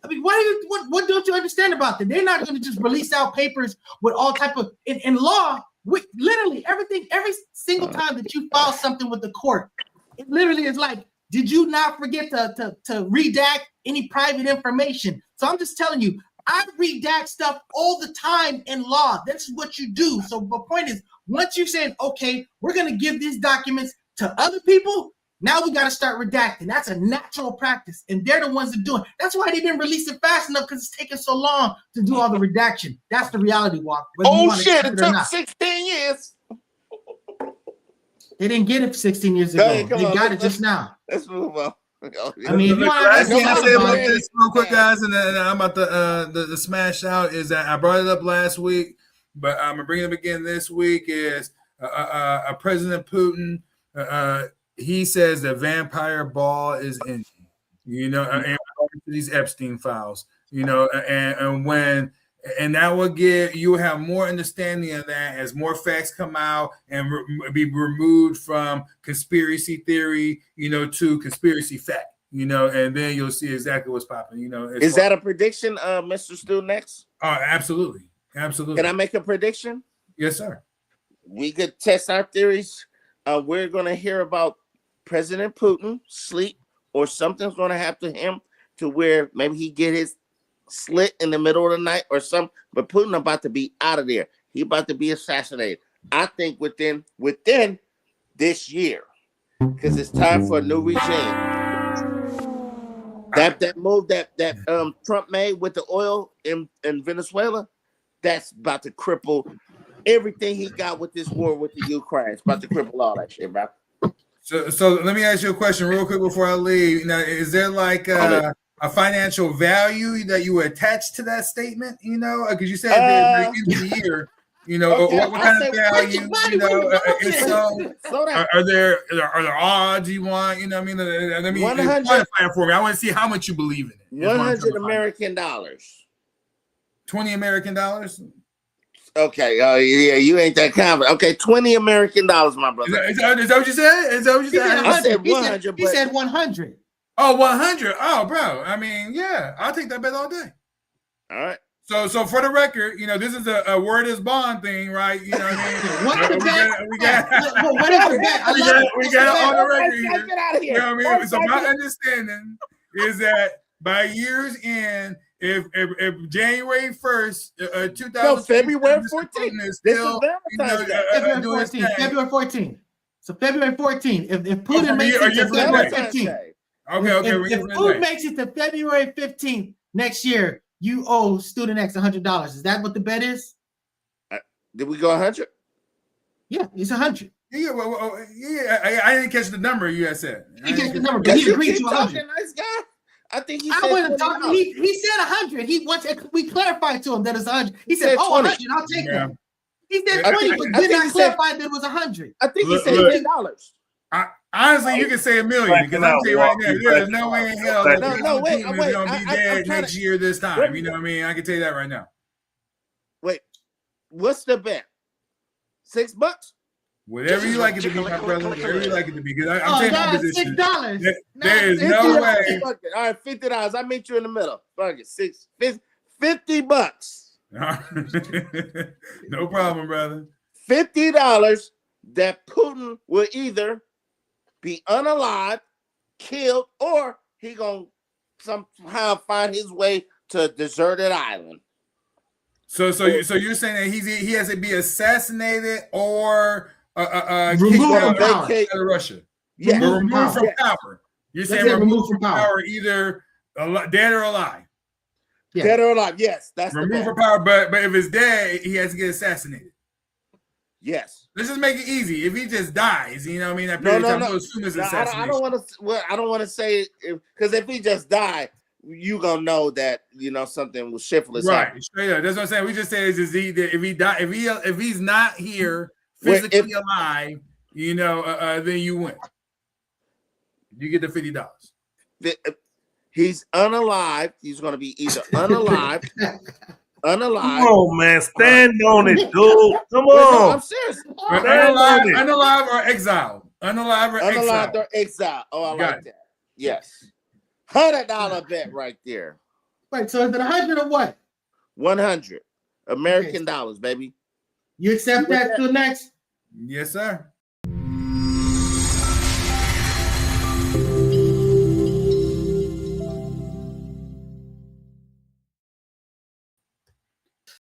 I mean, what don't you understand about that? They're not going to just release out papers with all type of in law. Literally everything, every single time that you file something with the court, it literally is like, did you not forget to redact any private information? So I'm just telling you, I redact stuff all the time in law. That's what you do. So the point is, once you're saying, okay, we're going to give these documents to other people, now we got to start redacting. That's a natural practice, and they're the ones that do it. That's why they didn't release it fast enough, because it's taking so long to do all the redaction. That's the reality, Walk. Oh shit! It took 16 years. They didn't get it 16 years ago. They got it just now. Let's move on. I mean, I say about this real quick, guys, and then I'm about the smash out. Is that I brought it up last week, but I'm gonna bring it up again this week. Is President Putin? He says the vampire ball is in, and these Epstein files, and that will you have more understanding of that as more facts come out and be removed from conspiracy theory, to conspiracy fact, and then you'll see exactly what's popping, Is that a prediction, Mr. Stu Next? Oh, absolutely. Can I make a prediction? Yes, sir. We could test our theories. We're going to hear about President Putin sleep, or something's going to happen to him to where maybe he get his slit in the middle of the night or something. But Putin about to be out of there. He about to be assassinated. I think within this year, because it's time for a new regime. That move that Trump made with the oil in Venezuela, that's about to cripple everything he got with this war with the Ukraine. It's about to cripple all that shit, bro. So let me ask you a question real quick before I leave. Now, is there like a financial value that you attach to that statement? Because you said that at the end of the year, okay, what kind of value? Are there odds you want? Let me quantify it for me. I want to see how much you believe in it. $100 American. $20 American. Okay, yeah, you ain't that confident. Okay, $20 American, my brother. Is that what you said? I said 100. He said 100. Oh, 100. Oh, bro. I mean, yeah, I'll take that bet all day. All right. So for the record, this is a word is bond thing, right? You know what I mean? We got it on the record here. Get out of here. You know what I mean? So my understanding is that by year's end, if January 1st, 2000, February 14th is still February 14th. So February 14th. If Putin makes it to February 15th. Okay. If Putin makes it to February 15th next year, you owe Student X $100. Is that what the bet is? Did we go 100? Yeah, it's 100. Yeah, I didn't catch the number you had said. He catch the number, but he agreed to 100. Nice guy. I think he said he said 100. We clarified to him that it's 100. He said, 20. 100, I'll take that. He said 20, but did not clarify that it was 100. I think he said $10. Honestly, you can say $1 million, because I'm telling you right now, there's no way in hell that wait, Putin is going to be dead next year this time. You know what I mean? I can tell you that right now. Wait, what's the bet? $6? Whatever you like it to be, my brother. Whatever you like it to be. Because I'm saying my that's position. $6. There is no way. Fuck it. All right, $50. I meet you in the middle. Fuck it. $50. No problem, brother. $50 that Putin will either be unalived, killed, or he gonna somehow find his way to a deserted island. So you're saying that he has to be assassinated or removed from kicked power. out of Russia. Yeah, Removed from power. You're saying removed from power. power, either dead or alive. Yeah. Dead or alive. Yes, that's removed from power. But if it's dead, he has to get assassinated. Yes. Let's just make it easy. If he just dies, you know what I mean? That No. we'll assume it's assassination. I don't want to say because if he just died, you gonna know that something was shiftless. Right, happened. straight up. That's what I'm saying. We just say it's just if he's not here physically alive, then you win. You get the $50. He's unalive. He's gonna be either unalive. Come on, man. Stand on it, dude. Come on. No, I'm serious. Unalive or exiled. Unalive or exiled. Oh, I like that. Yes. $100 bet right there. Wait, so is it 100 or what? 100 American dollars, baby. You accept that to the next? Yes, sir.